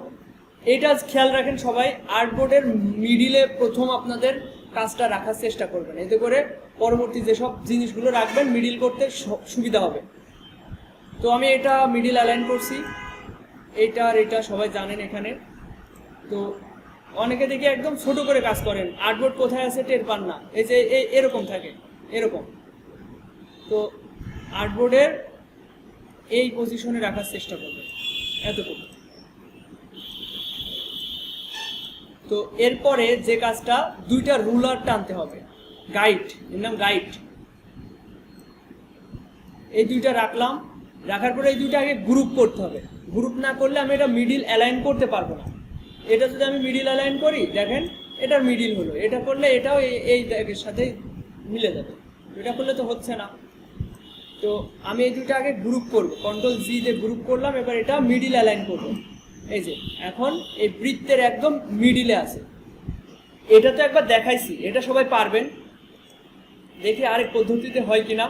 এটা খেয়াল রাখেন সবাই, আর্টবোর্ডের মিডিলে প্রথম আপনাদের কাজটা রাখার চেষ্টা করবেন, এতে করে পরবর্তী যেসব জিনিসগুলো রাখবেন মিডিল করতে সুবিধা হবে। তো আমি এটা মিডিল অ্যালাইন করছি, এইটা আর এটা সবাই জানেন এখানে। তো অনেকে দেখি একদম ছোট করে কাজ করেন, আর্টবোর্ড কোথায় আছে টের পান না, এই যে এরকম থাকে, এরকম। তো আর্টবোর্ডের এই পজিশনে রাখার চেষ্টা করবেন, এতটুকু। তো এরপরে যে কাজটা, দুইটা রুলার টানতে হবে, গাইড, এর নাম গাইড। এই দুইটা রাখলাম, রাখার পরে এই দুইটা আগে গ্রুপ করতে হবে। গ্রুপ না করলে আমি এটা মিডিল অ্যালাইন করতে পারবো না। এটা যদি আমি মিডিল অ্যালাইন করি, দেখেন এটার মিডিল হলো, এটা করলে এটাও এই দাগের সাথে মিলে যাবে, এটা করলে তো হচ্ছে না। তো আমি এই দুটো আগে গ্রুপ করব, কন্ট্রোল জি দিয়ে গ্রুপ করলাম, এবার এটা মিডিল অ্যালাইন করব। এই যে এখন এই বৃত্তের একদম মিডিলে আছে। এটা তো একবার দেখাইছি, এটা সবাই পারবেন। দেখি আরেক পদ্ধতিতে হয় কিনা।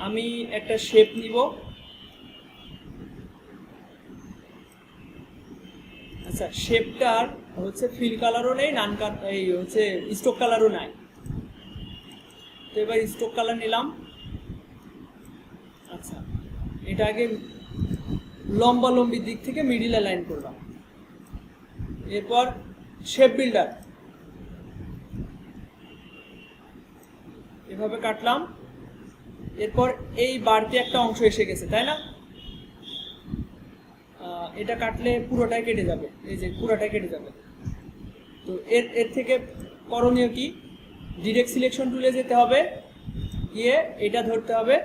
আমি একটা শেপ নিব, আচ্ছা শেপটার হচ্ছে ফিল কালারও নেই, এই হচ্ছে স্ট্রোক কালারও নাই। তো এবার স্ট্রোক কালার নিলাম। আচ্ছা এটা আগে লম্বালম্বি দিক থেকে মিডিল অ্যালাইন করলাম। এরপর শেপ বিল্ডার এভাবে কাটলাম। এরপর এই বাড়তি একটা অংশ এসে গেছে, তাই না? এটা কাটলে পুরোটাই কেটে যাবে, এই যে পুরোটাই কেটে যাবে। তো এর থেকে করণীয় কি? ডিরেক্ট সিলেকশন টুলে যেতে হবে, গিয়ে এটা ধরতে হবে,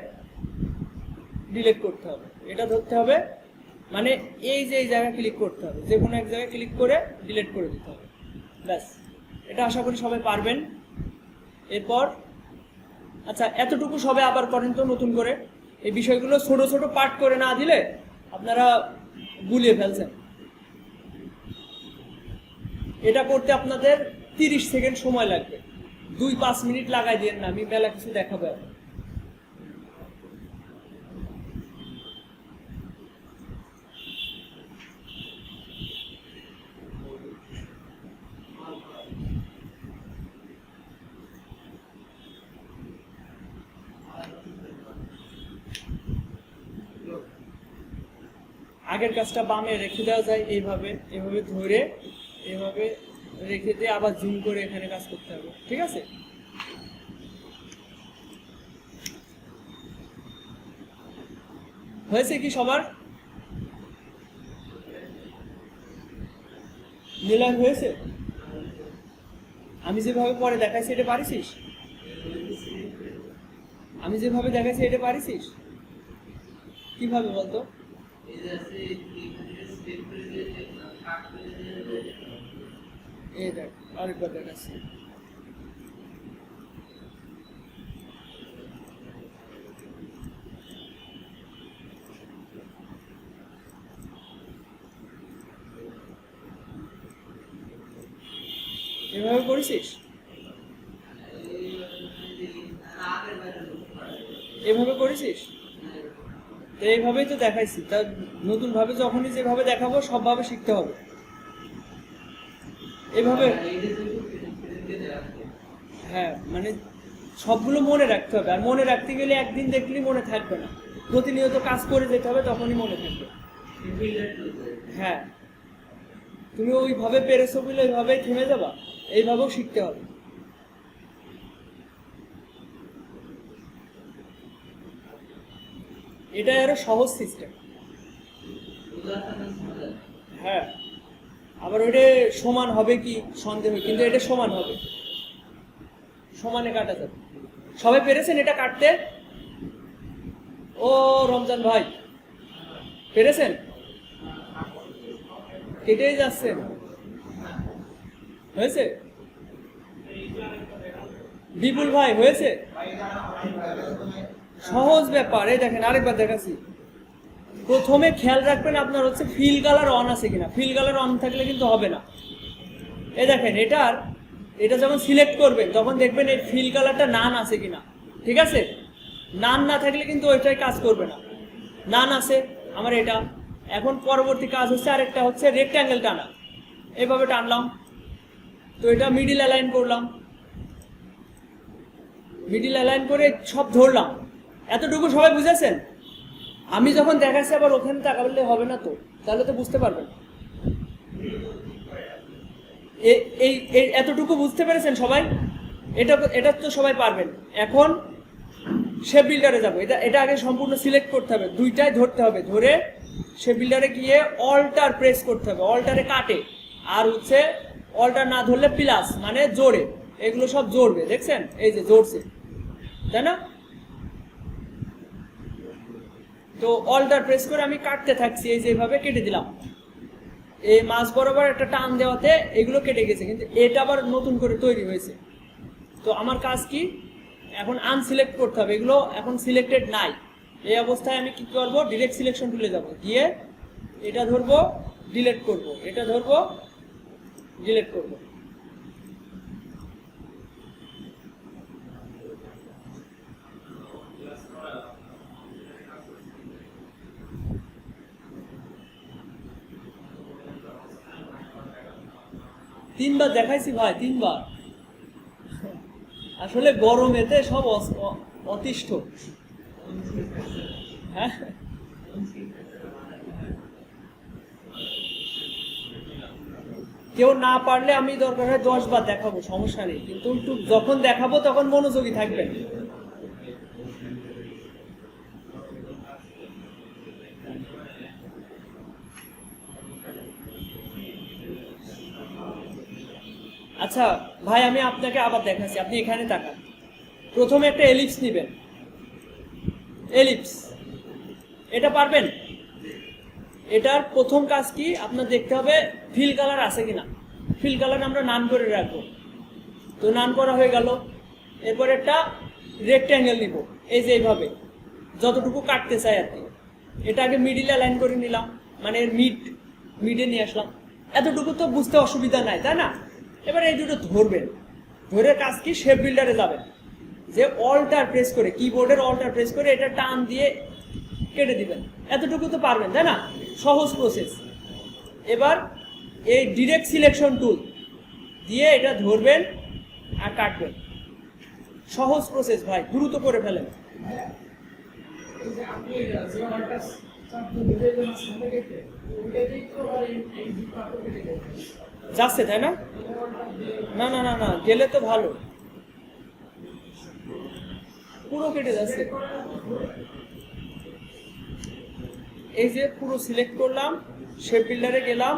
ডিলিট করতে হবে, এটা ধরতে হবে, মানে এই যে এই জায়গায় ক্লিক করতে হবে, যে কোনো এক জায়গায় ক্লিক করে ডিলিট করে দিতে হবে, ব্যাস। এটা আশা করি সবাই পারবেন। এরপর আচ্ছা এতটুকু সবাই আবার করেন তো নতুন করে। এই বিষয়গুলো ছোট ছোট পার্ট করে না দিলে আপনারা গুলিয়ে ফেলছেন। এটা করতে আপনাদের 30 সেকেন্ড সময় লাগবে, 2-5 মিনিট লাগাই দিয়েন না, আমি মেলা কিছু দেখাবো এখন। আগের কাজটা বামে রেখে দেওয়া যায়, এইভাবে এভাবে ধরে এভাবে রেখে দিয়ে আবার জুম করে এখানে কাজ করতে হবে, ঠিক আছে? হয়েছে কি সবার? মিলান হয়েছে? আমি যেভাবে পরে দেখাইছি এটা পারিস? আমি যেভাবে দেখাইছি এটা পারিস? কিভাবে বলতো? এই দেখ আরেকবার দেখাচ্ছি। এভাবে করেছিস? এভাবে করেছিস? তো এইভাবেই তো দেখাইছি। তা নতুন ভাবে যখনই যেভাবে দেখাবো সবভাবে শিখতে হবে। এভাবে হ্যাঁ, মানে সবগুলো মনে রাখতে হবে। আর মনে রাখতে গেলে একদিন দেখলেই মনে থাকবে না, প্রতিনিয়ত কাজ করে যেতে হবে, তখনই মনে থাকবে। হ্যাঁ, তুমি ওইভাবে পেরেছো বলে ওইভাবেই থেমে যাবা, এইভাবেও শিখতে হবে। এটা আরো সহজ সিস্টেম। হ্যাঁ, আবার ওইটা সমান হবে কি সন্দেহ, কিন্তু এটা সমান হবে, সমানে কাটা যাবে। সবাই পেরেছেন এটা কাটতে? ও রমজান ভাই পেরেছেন? কেটেই যাচ্ছেন, হয়েছে? বিপুল ভাই হয়েছে? সহজ ব্যাপার। এই দেখেন আরেকবার দেখাচ্ছি। প্রথমে খেয়াল রাখবেন আপনার হচ্ছে ফিল কালার অন আছে কিনা। ফিল কালার অন থাকলে কিন্তু হবে না। এই দেখেন এটা যখন সিলেক্ট করবেন তখন দেখবেন এই ফিল কালারটা নান আছে কিনা, ঠিক আছে? নান না থাকলে কিন্তু ওইটাই কাজ করবে না। নান আছে আমার এটা। এখন পরবর্তী কাজ হচ্ছে আরেকটা হচ্ছে রেক্ট্যাঙ্গেল টানা। এইভাবে টানলাম, তো এটা মিডিল অ্যালাইন করলাম, মিডিল অ্যালাইন করে সব ধরলাম। এতটুকু সবাই বুঝেছেন? আমি যখন দেখাচ্ছি আবার ওখানে তাকালে হবে না, তো তাহলে তো বুঝতে পারবেন। এই এতটুকু বুঝতে পেরেছেন সবাই? এটা তো সবাই পারবেন। এখন শেপ বিল্ডারে যাবো। এটা আগে সম্পূর্ণ সিলেক্ট করতে হবে, দুইটাই ধরতে হবে। ধরে শেপ বিল্ডারে গিয়ে অল্টার প্রেস করতে হবে, অল্টারে কাটে, আর হচ্ছে অল্টার না ধরলে প্লাস মানে জোরে, এগুলো সব জড়বে। দেখছেন এই যে জড়ছে, তাই না? তো অল্টার প্রেস করে আমি কাটতে থাকছি, এই যেভাবে কেটে দিলাম। এই মাঝ বরাবর একটা টান দেওয়াতে এগুলো কেটে গেছে, কিন্তু এটা আবার নতুন করে তৈরি হয়েছে। তো আমার কাজ কি, এখন আনসিলেক্ট করতে হবে, এগুলো এখন সিলেক্টেড নাই। এই অবস্থায় আমি কি করব, ডিরেক্ট সিলেকশন টুলে যাব, গিয়ে এটা ধরবো, ডিলিট করব, এটা ধরবো, ডিলিট করব। তিনবার দেখাইছি ভাই, তিনবার। আসলে গরমেতে সব অতিষ্ঠ। হ্যাঁ, কেউ না পারলে আমি দরকার হয় 10 বার দেখাবো, সমস্যা নেই, কিন্তু একটু যখন দেখাবো তখন মনোযোগী থাকবেন। আচ্ছা ভাই, আমি আপনাকে আবার দেখাচ্ছি, আপনি এখানে তাকান। প্রথমে একটা এলিপস নেবেন, এলিপস, এটা পারবেন? এটার প্রথম কাজ কি, আপনার দেখতে হবে ফিল কালার আছে কিনা। ফিল কালার আমরা নান করে রাখবো, তো নান করা হয়ে গেল। এরপর একটা রেক্ট্যাঙ্গেল নিব, এই যে এইভাবে যতটুকু কাটতে চাই আর কি। এটা আগে মিডিলে লাইন করে নিলাম, মানে এর মিডে নিয়ে আসলাম। এতটুকু তো বুঝতে অসুবিধা নাই, তাই না? এবার এই দুটো ধরবেন, ধরে কাজ কি, শেপ বিল্ডারে যাবেন, যে অল্টার প্রেস করে, কিবোর্ডের অল্টার প্রেস করে এটা টান দিয়ে কেটে দিবেন। এতটুকু তো পারবেন, তাই না? সহজ প্রসেস। এবার এই ডিরেক্ট সিলেকশন টুল দিয়ে এটা ধরবেন আর কাটবেন। সহজ প্রসেস ভাই, দ্রুত করে ফেলেন। যাচ্ছে, তাই না? না না না না, গেলে তো ভালো, পুরো কেটে যাচ্ছে। এই যে পুরো সিলেক্ট করলাম, শেপ বিল্ডারে গেলাম,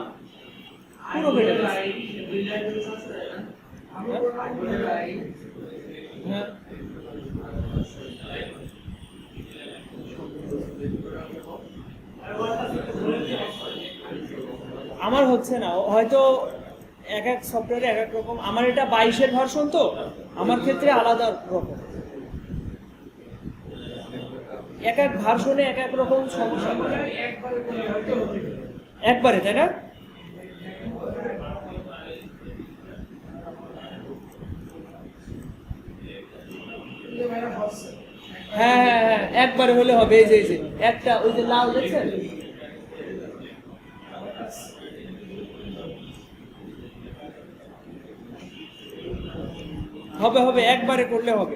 পুরো কেটে যাচ্ছে। হ্যাঁ, আমার হচ্ছে না, হয়তো এক এক সফটওয়্যারে এক এক রকম। আমার এটা 22-এর ভার্সন, তো আমার ক্ষেত্রে আলাদা রকম, এক এক ভার্সনে এক এক রকম সমস্যা। একবারে, তাই না? হ্যাঁ হ্যাঁ হ্যাঁ, একবারে হলে হবে। এই যে একটা, ওই যে লাল দেখছেন, হবে হবে, একবারে করলে হবে।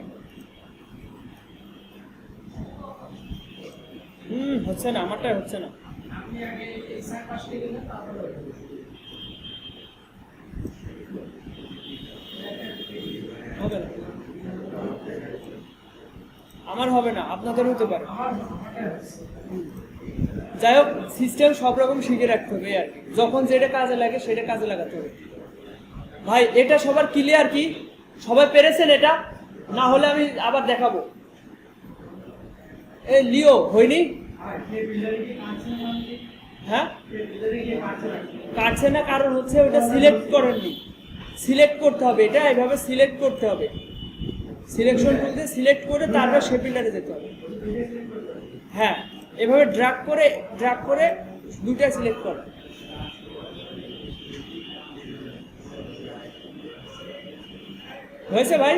হচ্ছে না, আমারটাই হচ্ছে না। হবে না, আমার হবে না, আপনাদের হতে পারে। যাই হোক, সিস্টেম সব রকম শিখে রাখতে হবে আর কি, যখন যেটা কাজে লাগে সেটা কাজে লাগাতে হবে। ভাই এটা সবার ক্লিয়ার কি? সবাই পেরেছেন এটা? না হলে আমি আবার দেখাবো। এই লিও হয়নি? হ্যাঁ, কাটছে না, কারণ হচ্ছে ওটা সিলেক্ট করেননি। সিলেক্ট করতে হবে, এটা এভাবে সিলেক্ট করতে হবে, সিলেকশন টুল দিয়ে সিলেক্ট করে তারপর শেপ বিল্ডারে যেতে হবে। হ্যাঁ, এভাবে ড্র্যাগ করে দুইটা সিলেক্ট করো। হয়েছে ভাই?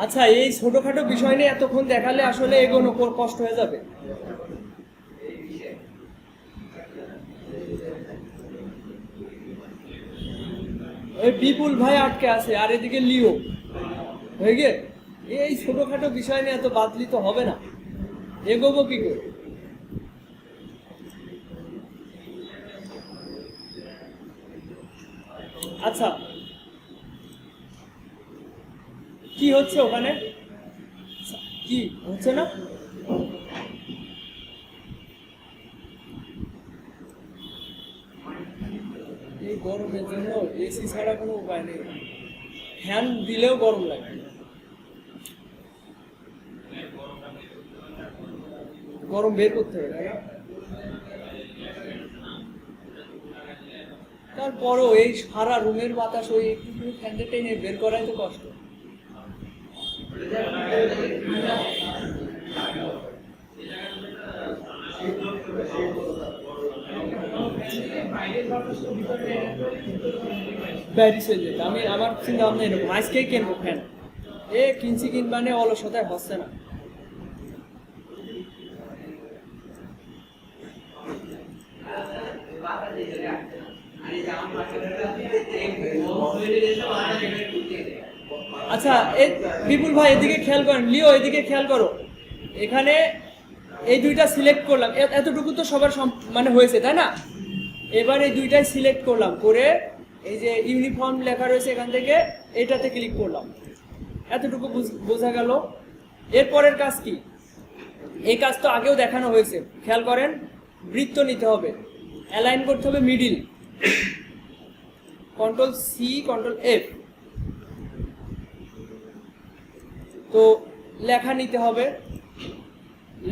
আচ্ছা, এই ছোটখাটো বিষয় নিয়ে এতক্ষণ দেখালে আসলে এগোনো কষ্ট হয়ে যাবে। ওই বিপুল ভাই আটকে আছে, আর এদিকে লিও হয়ে গে। এই ছোটখাটো বিষয় নিয়ে এত বাদলি তো হবে না, এগোবো কি করে? আচ্ছা, কি হচ্ছে ওখানে? কি হচ্ছে না? এই গরমের জন্য এসি ছাড়া কোনো উপায় নেই, ফ্যান দিলেও গরম লাগে। গরম বের করতে হবে, তাই না? তারপরও এই সারা রুমের বাতাস ওই একটু ফ্যানটা টেনে বের করাই তো কষ্ট। বাইরে চলে যেতে আমি, আমার চিন্তা ভাবনা এরকম, আজকেই কিনবো ফ্যান। কিনছি কিনবানে অলসতায় হচ্ছে না। আচ্ছা, এই বিপুল ভাই এদিকে খেয়াল করেন, লিও এদিকে খেয়াল করো। এখানে এই দুইটা সিলেক্ট করলাম, এতটুকু তো সবার মানে হয়েছে, তাই না? এবার এই দুইটাই সিলেক্ট করলাম, করে এই যে ইউনিফর্ম লেখা রয়েছে এখান থেকে এটাতে ক্লিক করলাম। এতটুকু বোঝা গেল। এরপরের কাজ কি? এই কাজ তো আগেও দেখানো হয়েছে, খেয়াল করেন। বৃত্ত নিতে হবে, অ্যালাইন করতে হবে middle, control C control F. তো লেখা নিতে হবে,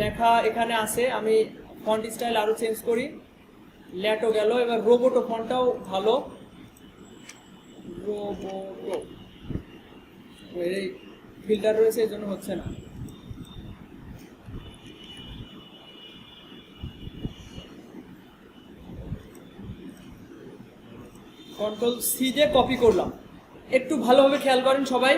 লেখা এখানে আছে। আমি ফন্ট স্টাইল আরো চেঞ্জ করি, ল্যাটো গেল। এবার রোবোটো ফন্টটাও ভালো, রোবোটো। এই ফিল্টার রয়েছে এই জন্য হচ্ছে না। কন্ট্রোল সি দিয়ে কপি করলাম। একটু ভালোভাবে খেয়াল করেন সবাই,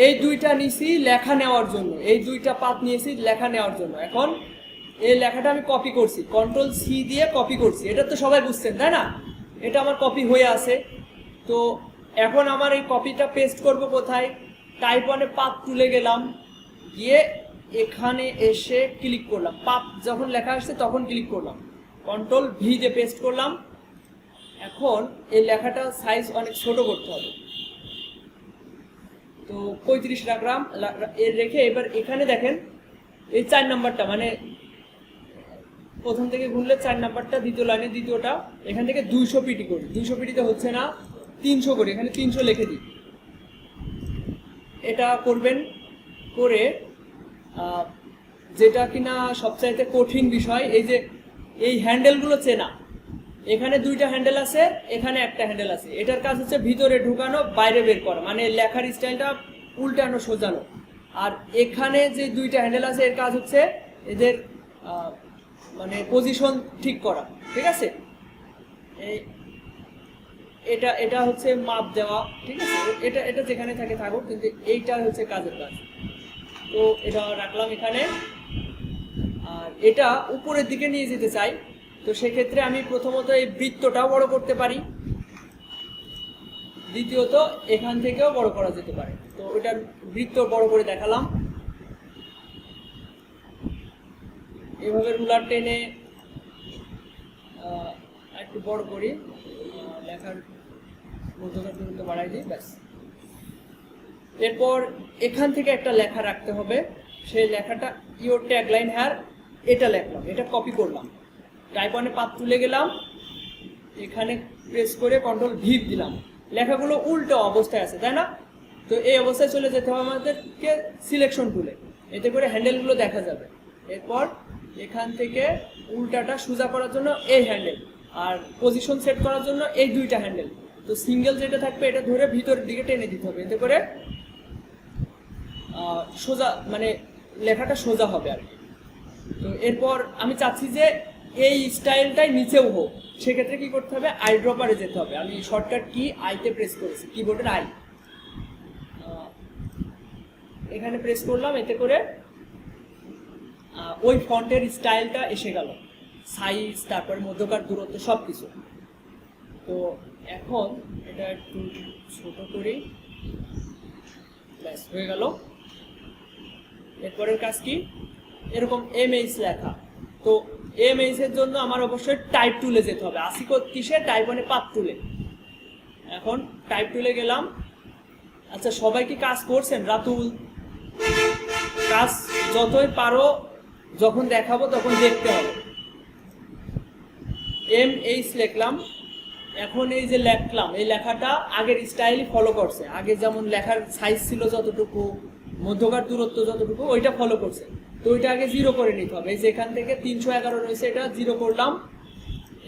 এই দুইটা নিয়েছি লেখা নেওয়ার জন্য, এই দুইটা পাত নিয়েছি লেখা নেওয়ার জন্য। এখন এই লেখাটা আমি কপি করছি, কন্ট্রোল সি দিয়ে কপি করছি। এটা তো সবাই বুঝছেন, তাই না? এটা আমার কপি হয়ে আছে। তো এখন আমার এই কপিটা পেস্ট করব কোথায়? টাইপ ওয়ানে পাত তুলে গেলাম, গিয়ে এখানে এসে ক্লিক করলাম। পাত যখন লেখা আসছে তখন ক্লিক করলাম, কন্ট্রোল ভি দিয়ে পেস্ট করলাম। এখন এই লেখাটা সাইজ অনেক ছোট করতে হবে, তো 35 রাখলাম। এর রেখে এবার এখানে দেখেন এই 4 নাম্বারটা, মানে প্রথম থেকে গুনলে 4 নাম্বারটা, দ্বিতীয় লাইনে দ্বিতীয়টা, এখান থেকে 200 পিটি করি। 200 পিটিতে হচ্ছে না, 300 করি। এখানে 300 লিখে দিই। এটা করবেন। করে যেটা কিনা সবচাইতে কঠিন বিষয়, এই যে এই হ্যান্ডেলগুলো চেনা। এখানে দুইটা হ্যান্ডেল আছে, এখানে একটা হ্যান্ডেল আছে। এটার কাজ হচ্ছে ভিতরে ঢুকানো, বাইরে বের করা, মানে লেখার স্টাইলটা উল্টানো সোজানো। আর এখানে যে দুইটা হ্যান্ডেল আছে এর কাজ হচ্ছে এদের মানে পজিশন ঠিক করা, ঠিক আছে? এটা এটা হচ্ছে মাপ দেওয়া, ঠিক আছে? এটা এটা যেখানে থাকে থাকুক, কিন্তু এইটা হচ্ছে কাজের কাজ। তো এটা রাখলাম এখানে। আর এটা উপরের দিকে নিয়ে যেতে চাই, তো সেক্ষেত্রে আমি প্রথমত এই বৃত্তটাও বড় করতে পারি, দ্বিতীয়ত এখান থেকেও বড় করা যেতে পারে। তো ওইটা বৃত্ত বড় করে দেখালাম। এভাবে রুলার টেনে একটু বড় করি, লেখার মধ্যকার দূরত্ব বাড়াই দিই, ব্যাস। এরপর এখান থেকে একটা লেখা রাখতে হবে, সেই লেখাটা ইওর ট্যাগলাইন হ্যার, এটা লিখলাম, এটা কপি করলাম। টাইপ ওয়ানে পাত তুলে গেলাম, এখানে প্রেস করে কন্ট্রোল ভি দিলাম, লেখাগুলো উল্টো অবস্থায় আছে, তাই না? তো এই অবস্থায় চলে যেতে হবে আমাদেরকে সিলেকশন টুলে, এতে করে হ্যান্ডেলগুলো দেখা যাবে। এরপর এখান থেকে উল্টাটা সোজা করার জন্য এই হ্যান্ডেল, আর পজিশন সেট করার জন্য এই দুইটা হ্যান্ডেল। তো সিঙ্গেল যেটা থাকবে এটা ধরে ভিতরের দিকে টেনে দিতে হবে, এতে করে সোজা মানে লেখাটা সোজা হবে আর কি। তো এরপর আমি চাচ্ছি যে এই স্টাইলটাই নিচেও হোক, সেক্ষেত্রে কি করতে হবে, আই ড্রপারে যেতে হবে। আমি শর্টকাট কি আইতে প্রেস করেছি, কিবোর্ডের আই, এখানে প্রেস করলাম, এতে করে ওই ফন্টের স্টাইলটা এসে গেল, সাইজ, তারপরে মধ্যকার দূরত্ব সব কিছু। তো এখন এটা একটু ছোট করি, ব্যাস হয়ে গেল। এরপরের কাজ কি, এরকম এমএইচ লেখা। তো এমএইচ এর জন্য আমার অবশ্যই টাইপ টুলে যেতে হবে। আসি কিসে, টাইপ মানে পাত টুলে। এখন টাইপ টুলে গেলাম। আচ্ছা, সবাই কি কাজ করছেন? রাতুল, কাজ যতই পারো যখন দেখাবো তখন দেখতে হবে। এমএইচ লিখলাম। এখন এই যে লেখলাম, এই লেখাটা আগের স্টাইলই ফলো করছে। আগে যেমন লেখার সাইজ ছিল যতটুকু, মধ্যকার দূরত্ব যতটুকু, ওইটা ফলো করছে। তো ওইটা আগে 0 করে নিতে হবে। এই যে এখান থেকে 311 রয়েছে, এটা 0 করলাম।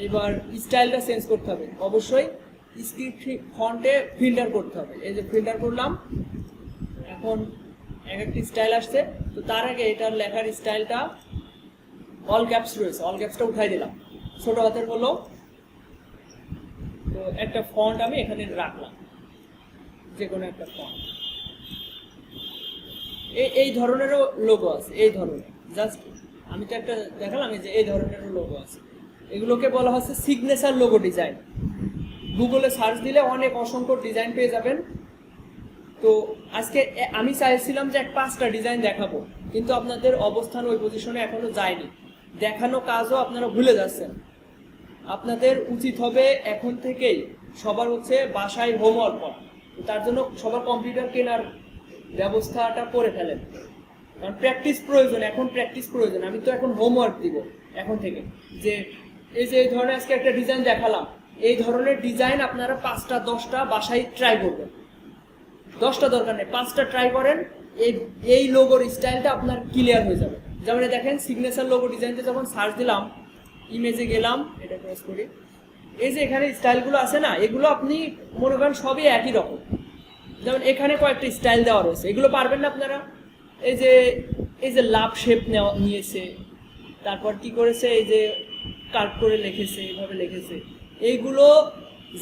এবার স্টাইলটা চেঞ্জ করতে হবে, অবশ্যই স্ক্রিপ্ট ফন্টে ফিল্টার করতে হবে। এই যে ফিল্টার করলাম, এখন এক একটি স্টাইল আসছে। তো তার আগে এটার লেখার স্টাইলটা অল ক্যাপস রয়েছে, অল ক্যাপসটা উঠাই দিলাম, ছোট হাতের হলো। তো একটা ফন্ট আমি এখানে রাখলাম, যে কোনো একটা ফন্ট। এই ধরনেরও লোগো আছে, এই ধরনের, জাস্ট আমি তো একটা দেখালাম, এই যে এই ধরনেরও লোগো আছে। এগুলোকে বলা হচ্ছে সিগনেচার লোগো ডিজাইন। গুগলে সার্চ দিলে অনেক অসংখ্য ডিজাইন পেয়ে যাবেন। তো আজকে আমি চাইছিলাম যে 5টা ডিজাইন দেখাবো, কিন্তু আপনাদের অবস্থান ওই পজিশনে এখনো যায়নি, দেখানো কাজও আপনারা ভুলে যাচ্ছেন। আপনাদের উচিত হবে এখন থেকেই সবার হচ্ছে বাসায় হোমওয়ার্ক করা। তার জন্য সবার কম্পিউটার কেনার ব্যবস্থাটা করে ফেলেন, কারণ প্র্যাকটিস প্রয়োজন। এখন প্র্যাকটিস প্রয়োজন। আমি তো এখন হোমওয়ার্ক দিব এখন থেকে, যে এই যে এই ধরনের আজকে একটা ডিজাইন দেখালাম, এই ধরনের ডিজাইন আপনারা 5টা 10টা বাসায় ট্রাই করবেন। 10টা দরকার নেই, 5টা ট্রাই করেন, এই লোগোর স্টাইলটা আপনার ক্লিয়ার হয়ে যাবে। যেমন দেখেন, সিগনেচার লোগো ডিজাইনটা যখন সার্চ দিলাম, ইমেজে গেলাম, এটা প্রেস করি, এই যে এখানে স্টাইলগুলো আছে না, এগুলো আপনি মনে করেন সবই একই রকম। যেমন এখানে কয়েকটা স্টাইল দেওয়া রয়েছে, এগুলো পারবেন না আপনারা। এই যে লাভ শেপ নিয়েছে, তারপর কি করেছে, এই যে কাট করে লিখেছে, এইভাবে লিখেছে। এইগুলো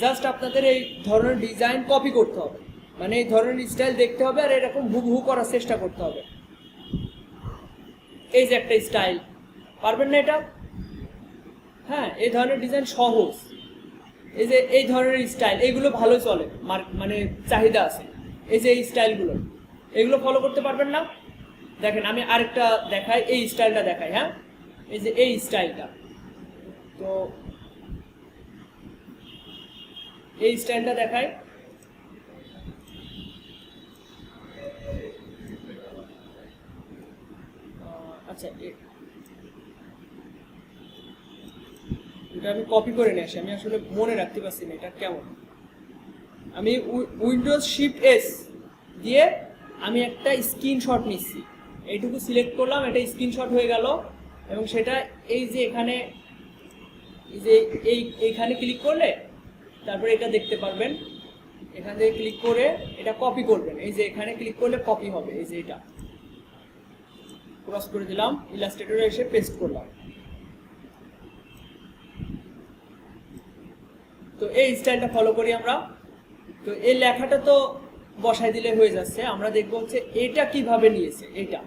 জাস্ট আপনাদের এই ধরনের ডিজাইন কপি করতে হবে, মানে এই ধরনের স্টাইল দেখতে হবে আর এরকম হুবহু করার চেষ্টা করতে হবে। এই যে একটা স্টাইল, পারবেন না এটা? হ্যাঁ, এই ধরনের ডিজাইন সহজ। এই যে এই ধরনের স্টাইল, এইগুলো ভালো চলে, মানে চাহিদা আছে। এই যে এই স্টাইলগুলো, এগুলো ফলো করতে পারবেন না? দেখেন, আমি আরেকটা দেখাই, এই স্টাইলটা দেখাই। হ্যাঁ, এই যে এই স্টাইলটা, তো এই স্টাইলটা দেখাই। আচ্ছা, এটা আমি কপি করে নিয়ে আসি, আমি আসলে মনে রাখতে পারছি না এটা কেমন। আমি উইন্ডোজ শিফট এস দিয়ে আমি একটা স্ক্রিনশট নিচ্ছি, এইটুকু সিলেক্ট করলাম, এটা স্ক্রিনশট হয়ে গেল। এবং সেটা এই যে এখানে, এই যে এইখানে ক্লিক করলে তারপরে এটা দেখতে পারবেন। এখান থেকে ক্লিক করে এটা কপি করবেন, এই যে এখানে ক্লিক করলে কপি হবে। এই যে এটা ক্রস করে দিলাম, ইলাস্ট্রেটরে এসে পেস্ট করলাম। তো এই স্টাইলটা ফলো করি আমরা। তো এই লেখাটা তো বসাই দিলে হয়ে যাচ্ছে, আমরা দেখবো হচ্ছে এটা কিভাবে নিয়েছে এটা।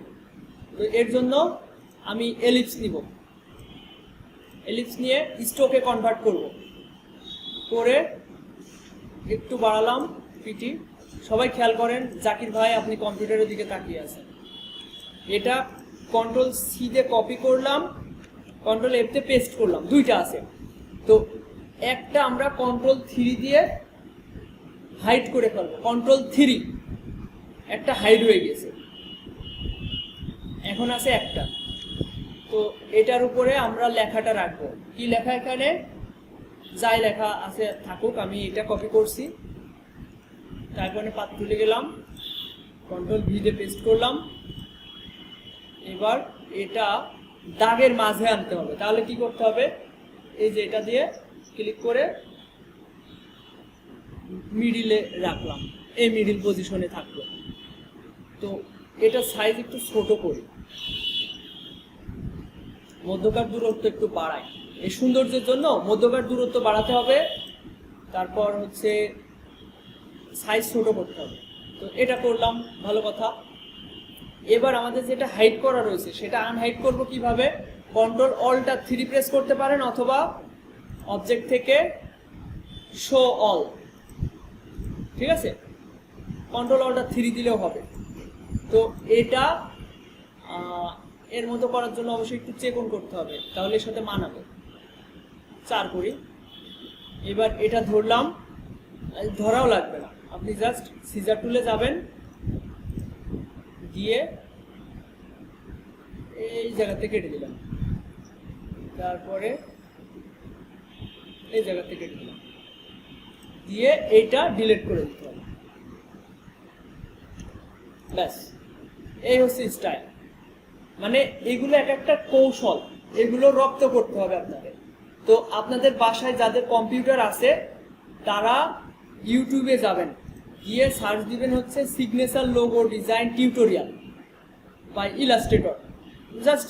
তো এর জন্য আমি এলিপস নিব, এলিপস নিয়ে স্ট্রোকে কনভার্ট করব, করে একটু বাড়ালাম পিটি। সবাই খেয়াল করেন, জাকির ভাই আপনি কম্পিউটারের দিকে তাকিয়ে আছেন। এটা কন্ট্রোল সি দিয়ে কপি করলাম, কন্ট্রোল এফ তে পেস্ট করলাম, দুইটা আছে। তো একটা আমরা কন্ট্রোল 3 দিয়ে হাইড করে ফেলবো, কন্ট্রোল 3, একটা হাইড হয়ে গেছে, এখন আছে একটা। তো এটার উপরে আমরা লেখাটা রাখবো। কি লেখা? এখানে যাই লেখা আছে থাকুক, আমি এটা কপি করছি, তারপরে পাত তুলে গেলাম, কন্ট্রোল ভি দিয়ে পেস্ট করলাম। এবার এটা দাগের মাঝে আনতে হবে, তাহলে কি করতে হবে, এই যে এটা দিয়ে ক্লিক করে মিডিলে রাখলাম, এই মিডিল পজিশনে থাকলো। তো এটা সাইজ একটু ছোট করি, মধ্যকার দূরত্ব একটু বাড়াই, এই সৌন্দর্যের জন্য মধ্যকার দূরত্ব বাড়াতে হবে। তারপর হচ্ছে সাইজ ছোট করতে হবে। তো এটা করলাম, ভালো কথা। এবার আমাদের যেটা হাইড করা রয়েছে সেটা আনহাইড করব কিভাবে, কন্ট্রোল অল্টা 3 প্রেস করতে পারেন, অথবা অবজেক্ট থেকে শো অল, ঠিক আছে, কন্ট্রোল অল্টা 3 দিলেও হবে। তো এটা এর মতো করার জন্য অবশ্যই একটু চেক অন করতে হবে, তাহলে এর সাথে মানাবে। 4 করি। এবার এটা ধরলাম, ধরাও লাগবে না, আপনি জাস্ট সিজার টুলে যাবেন, দিয়ে এই জায়গাতে কেটে দিলাম, তারপরে এই জায়গাতে কেটে দিলাম, দিয়ে এইটা ডিলিট করে দিতে হবে। ব্যাস, এই হচ্ছে স্টাইল। মানে এগুলো এক একটা কৌশল, এগুলো রপ্ত করতে হবে আপনাদের। তো আপনাদের বাসায় যাদের কম্পিউটার আছে তারা ইউটিউবে যাবেন, গিয়ে সার্চ দিবেন হচ্ছে সিগনেচার লোগো ডিজাইন টিউটোরিয়াল বা ইলাস্ট্রেটর। জাস্ট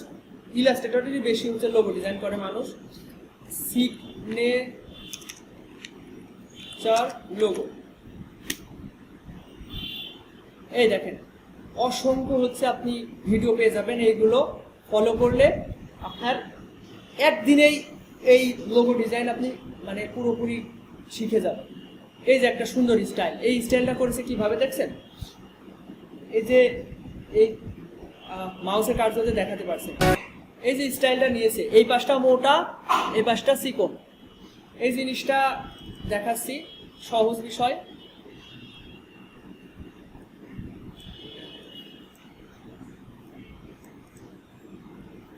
ইলাস্ট্রেটরেরই বেশি হচ্ছে লোগো ডিজাইন করে মানুষ। সিগনেচার লোগো, এই দেখেন অসংখ্য হচ্ছে আপনি ভিডিও পেয়ে যাবেন। এইগুলো ফলো করলে আপনার একদিনেই এই লোগো ডিজাইন আপনি মানে পুরোপুরি শিখে যাবেন। এই যে একটা সুন্দর স্টাইল, এই স্টাইলটা করেছে কিভাবে দেখছেন, এই যে এই মাউসের কার্যতে দেখাতে পারছেন, এই যে স্টাইলটা নিয়েছে, এই পাশটা মোটা, এই পাশটা চিকন। এই জিনিসটা দেখাচ্ছি, সহজ বিষয়।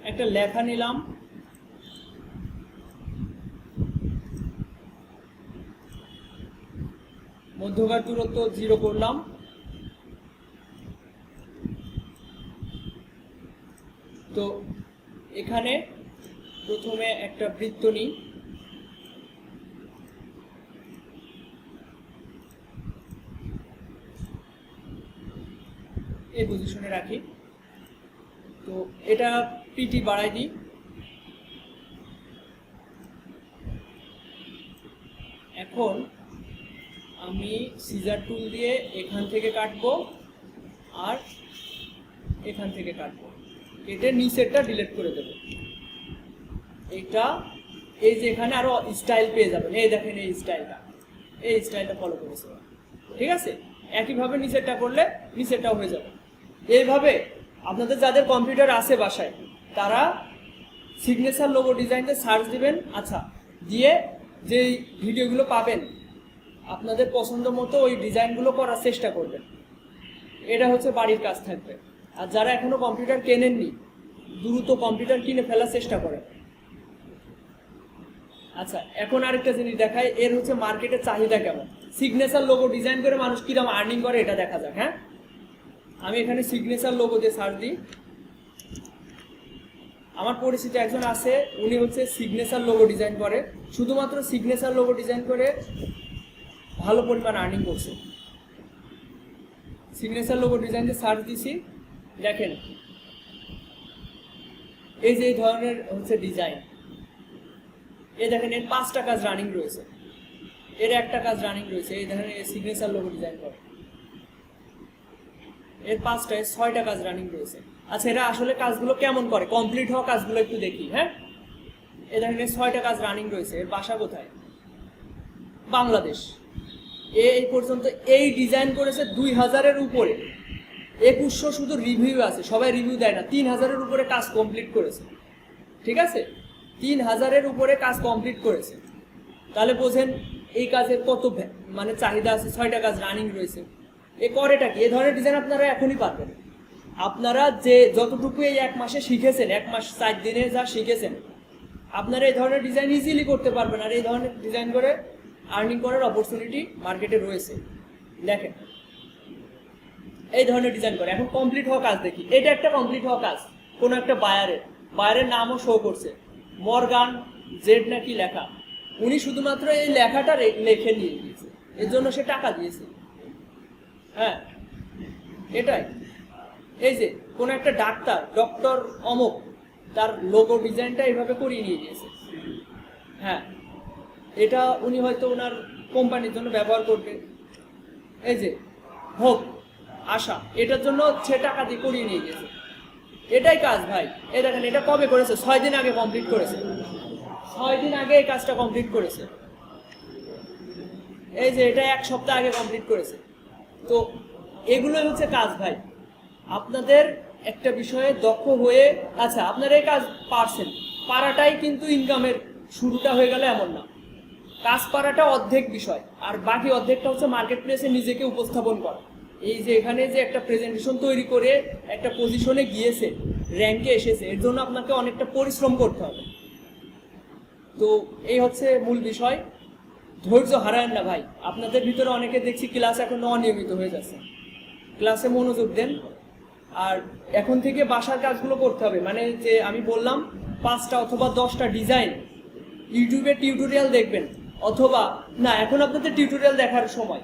একটা লেখা নিলাম, মধ্যকার দূরত্ব 0 করলাম, তো এখানে প্রথমে একটা বৃত্ত নিই, এই পজিশনে রাখি। তো এটা পিটি বাড়াই দিই, এখন আমি সিজার টুল দিয়ে এখান থেকে কাটবো আর এখান থেকে কাটবো, কেটে নিচেরটা ডিলিট করে দেবো। এটা এই যে এখানে আরো স্টাইল পেয়ে যাবেন, এই দেখেন এই স্টাইলটা ফলো করেছে, ঠিক আছে। একইভাবে নিচেরটা করলে নিচেরটাও হয়ে যাবে। এইভাবে আপনাদের যাদের কম্পিউটার আছে বাসায় তারা সিগনেচার লোগো ডিজাইনতে সার্চ দিবেন, আচ্ছা, দিয়ে যেই ভিডিওগুলো পাবেন আপনাদের পছন্দ মতো ওই ডিজাইনগুলো করার চেষ্টা করবেন। এটা হচ্ছে বাড়ির কাজ থাকবে। আর যারা এখনো কম্পিউটার কেনেননি দ্রুত কম্পিউটার কিনে ফেলার চেষ্টা করেন। আচ্ছা, এখন আরেকটা জিনিস দেখায়, এর হচ্ছে মার্কেটের চাহিদা কেমন, সিগনেচার লোগো ডিজাইন করে মানুষ কিরকম আর্নিং করে এটা দেখা যাক। হ্যাঁ, আমি এখানে সিগনেচার লোগো দিয়ে সার্চ দিই। আমার পরিচিত একজন আছে, উনি হচ্ছে সিগনেচার লোগো ডিজাইন করে, শুধুমাত্র সিগনেচার লোগো ডিজাইন করে ভালো পরিমাণ আর্নিং করছে। সিগনেচার লোগো ডিজাইন দিয়ে সার্চ দিছি, দেখেন এই যে এই ধরনের হচ্ছে ডিজাইন, এই দেখেন এর 5টা কাজ রানিং রয়েছে, এর একটা কাজ রানিং রয়েছে, এই দেখেন সিগনেচার লোগো ডিজাইন করে, এর 5টায় 6টা কাজ রানিং রয়েছে। আচ্ছা, এরা আসলে কাজগুলো কেমন করে, কমপ্লিট হওয়া কাজগুলো একটু দেখি। হ্যাঁ, এই দেখেন 6টা কাজ রানিং রয়েছে, এর বাসা কোথায়, বাংলাদেশ। এই পর্যন্ত এই ডিজাইন করেছে 2000-এর উপরে, 2100 শুধু রিভিউ আছে, সবাই রিভিউ দেয় না। 3000-এর উপরে কাজ কমপ্লিট করেছে, ঠিক আছে, 3000-এর উপরে কাজ কমপ্লিট করেছে। তাহলে বোঝেন এই কাজের কত মানে চাহিদা আছে। 6টা কাজ রানিং রয়েছে। এ করেটা কি, এ ধরনের ডিজাইন আপনারা এখনই পারবেন। আপনারা যে যতটুকু এই 1 মাসে শিখেছেন, 1 মাস 4 দিনে যা শিখেছেন, আপনারা এই ধরনের ডিজাইন ইজিলি করতে পারবেন। আর এই ধরনের ডিজাইন করে আর্নিং করার অপরচুনিটি মার্কেটে রয়েছে। দেখেন এই ধরনের ডিজাইন করে। এখন কমপ্লিট হওয়া কাজ দেখি, এটা একটা কমপ্লিট হওয়া কাজ কোনো একটা বায়ারের নামও শো করছে, মর্গান জেড নাকি লেখা। উনি শুধুমাত্র এই লেখাটা লিখে নিয়ে গিয়েছে, এর জন্য সে টাকা দিয়েছে। হ্যাঁ এটাই। এই যে কোন একটা ডাক্তার ডক্টর অমুক, তার লোগো ডিজাইনটা এইভাবে করিয়ে নিয়ে গিয়েছে। হ্যাঁ এটা উনি হয়তো ওনার কোম্পানির জন্য ব্যবহার করবে। এই যে হোক আশা, এটার জন্য সে টাকা দিয়ে করিয়ে নিয়ে গেছে। এটাই কাজ ভাই। এই দেখেন এটা কবে করেছে, 6 দিন আগে কমপ্লিট করেছে, 6 দিন আগে এই কাজটা কমপ্লিট করেছে। এই যে এটা 1 সপ্তাহ আগে কমপ্লিট করেছে। তো এগুলোই হচ্ছে কাজ ভাই। আপনাদের একটা বিষয়ে দক্ষ হয়ে, আচ্ছা আপনারা এই কাজ পারছেন, পারাটাই কিন্তু ইনকামের শুরুটা হয়ে গেল এমন না। কাজ পারাটা অর্ধেক বিষয়, আর বাকি অর্ধেকটা হচ্ছে মার্কেট প্লেসে নিজেকে উপস্থাপন করা। এই যে এখানে যে একটা প্রেজেন্টেশন তৈরি করে একটা পজিশনে গিয়েছে, র্যাঙ্কে এসেছে, এর জন্য আপনাকে অনেকটা পরিশ্রম করতে হবে। তো এই হচ্ছে মূল বিষয়। ধৈর্য হারায়েন না ভাই। আপনাদের ভিতরে অনেকে দেখছি ক্লাস এখন অনিয়মিত হয়ে যাচ্ছে, ক্লাসে মনোযোগ দেন। আর এখন থেকে বাসার কাজগুলো করতে হবে, মানে যে আমি বললাম 5টা অথবা 10টা ডিজাইন ইউটিউবে টিউটোরিয়াল দেখবেন, অথবা না এখন আপনাদের টিউটোরিয়াল দেখার সময়,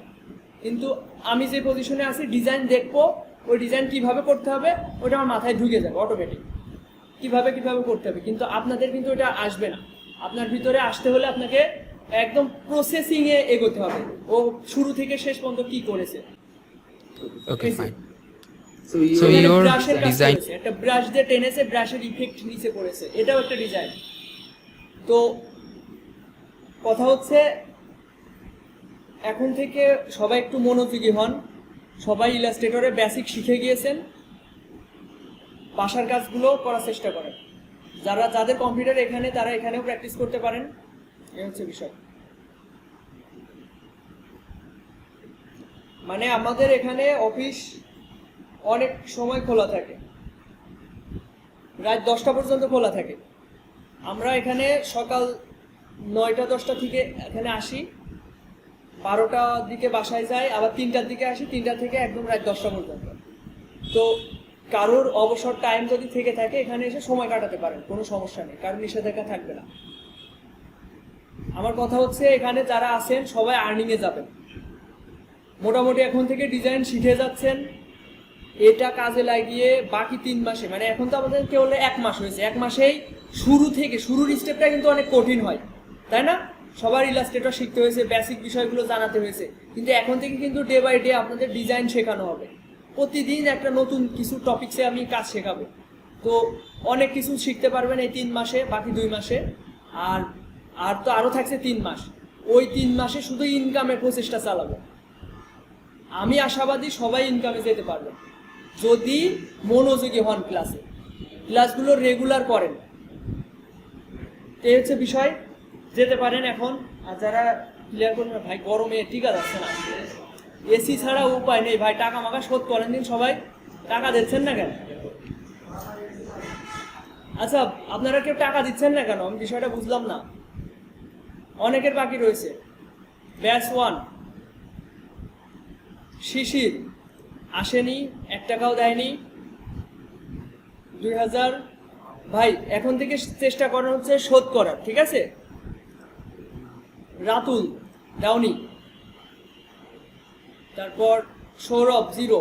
কিন্তু আমি যে পজিশনে আছি ডিজাইন দেখবো, ওই ডিজাইন কিভাবে করতে হবে ওটা আমার মাথায় ঢুকে যাবে অটোমেটিক, কিভাবে করতে হবে। কিন্তু আপনাদের কিন্তু এটা আসবে না। আপনার ভিতরে আসতে হলে আপনাকে একদম প্রসেসিংয়ে এগোতে হবে, ও শুরু থেকে শেষ পর্যন্ত কি করেছে। Okay, fine. So your ব্রাশের কাজ design- করেছে, একটা ব্রাশ দিয়ে টেনেছে, ব্রাশের ইফেক্ট নিচে করেছে, এটাও একটা ডিজাইন। তো কথা হচ্ছে এখন থেকে সবাই একটু মনোযোগী হন, সবাই ইলাস্ট্রেটরে বেসিক শিখে গিয়েছেন, বাসার কাজগুলো করার চেষ্টা করেন। যাদের কম্পিউটার এখানে, তারা এখানেও প্র্যাকটিস করতে পারেন। এই হচ্ছে বিষয়। মানে আমাদের এখানে অফিস অনেক সময় খোলা থাকে, রাত 10টা পর্যন্ত খোলা থাকে। আমরা এখানে সকাল 9টা-10টা থেকে এখানে আসি, 12টার দিকে বাসায় যাই, আবার 3টার দিকে আসি, 3টা থেকে একদম রাত 10টা পর্যন্ত। তো কারোর অবসর টাইম যদি থেকে থাকে এখানে এসে সময় কাটাতে পারেন, কোনো সমস্যা নেই, কারোর নিষেধাজ্ঞা থাকবে না। আমার কথা হচ্ছে এখানে যারা আছেন সবাই আর্নিংয়ে যাবেন, মোটামুটি এখন থেকে ডিজাইন শিখে যাচ্ছেন, এটা কাজে লাগিয়ে বাকি 3 মাসে, মানে এখন তো আমাদের কেবল 1 মাস হয়েছে, 1 মাসেই শুরুর স্টেপটা কিন্তু অনেক কঠিন হয়, তাই না? সবার ইলাস্ট্রেটর শিখতে হয়েছে, বেসিক বিষয়গুলো জানাতে হয়েছে, কিন্তু এখন থেকে কিন্তু ডে বাই ডে আপনাদের ডিজাইন শেখানো হবে। প্রতিদিন একটা নতুন কিছু টপিকসে আমি কাজ শেখাবো। তো অনেক কিছু শিখতে পারবেন এই 3 মাসে, বাকি 2 মাসে। আর তো আরও থাকছে 3 মাস। ওই 3 মাসে শুধু ইনকামের প্রচেষ্টা চালাবো। আমি আশাবাদী সবাই ইনকামে যেতে পারবে যদি মনোযোগী হন, ক্লাসগুলো রেগুলার করেন। এই হচ্ছে বিষয়, যেতে পারেন এখন। আর যারা ক্লিয়ার করবেন, ভাই গরমে টিকা যাচ্ছে না, এসি ছাড়া উপায় নেই ভাই, টাকা মাকা শোধ করেন দিন, সবাই টাকা দিচ্ছেন না কেন? আচ্ছা আপনারা কেউ টাকা দিচ্ছেন না কেন, আমি বিষয়টা বুঝলাম না। অনেকের বাকি রয়েছে। ব্যাচ 1 শিশির আসেনি, 1 টাকাও দেয়নি, 2000। ভাই এখন থেকে চেষ্টা করা হচ্ছে শোধ করার, ঠিক আছে? রাতুল ডাউনি, তারপর সৌরভ 0।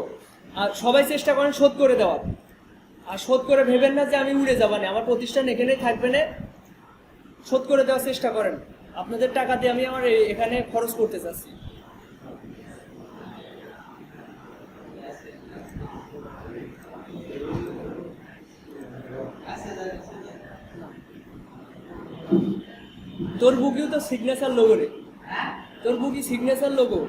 আর সবাই চেষ্টা করেন শোধ করে দেওয়ার। আর শোধ করে ভেবেন না যে আমি উড়ে যাবো না, আমার প্রতিষ্ঠান এখানেই থাকবে না, শোধ করে দেওয়ার চেষ্টা করেন। আপনাদের টাকা দিয়ে আমি আমার এখানে খরচ করতে চাচ্ছি। তোর বুকিও তো সিগনেচার লোগো রে, তোর বুকি সিগনেচার লোগো।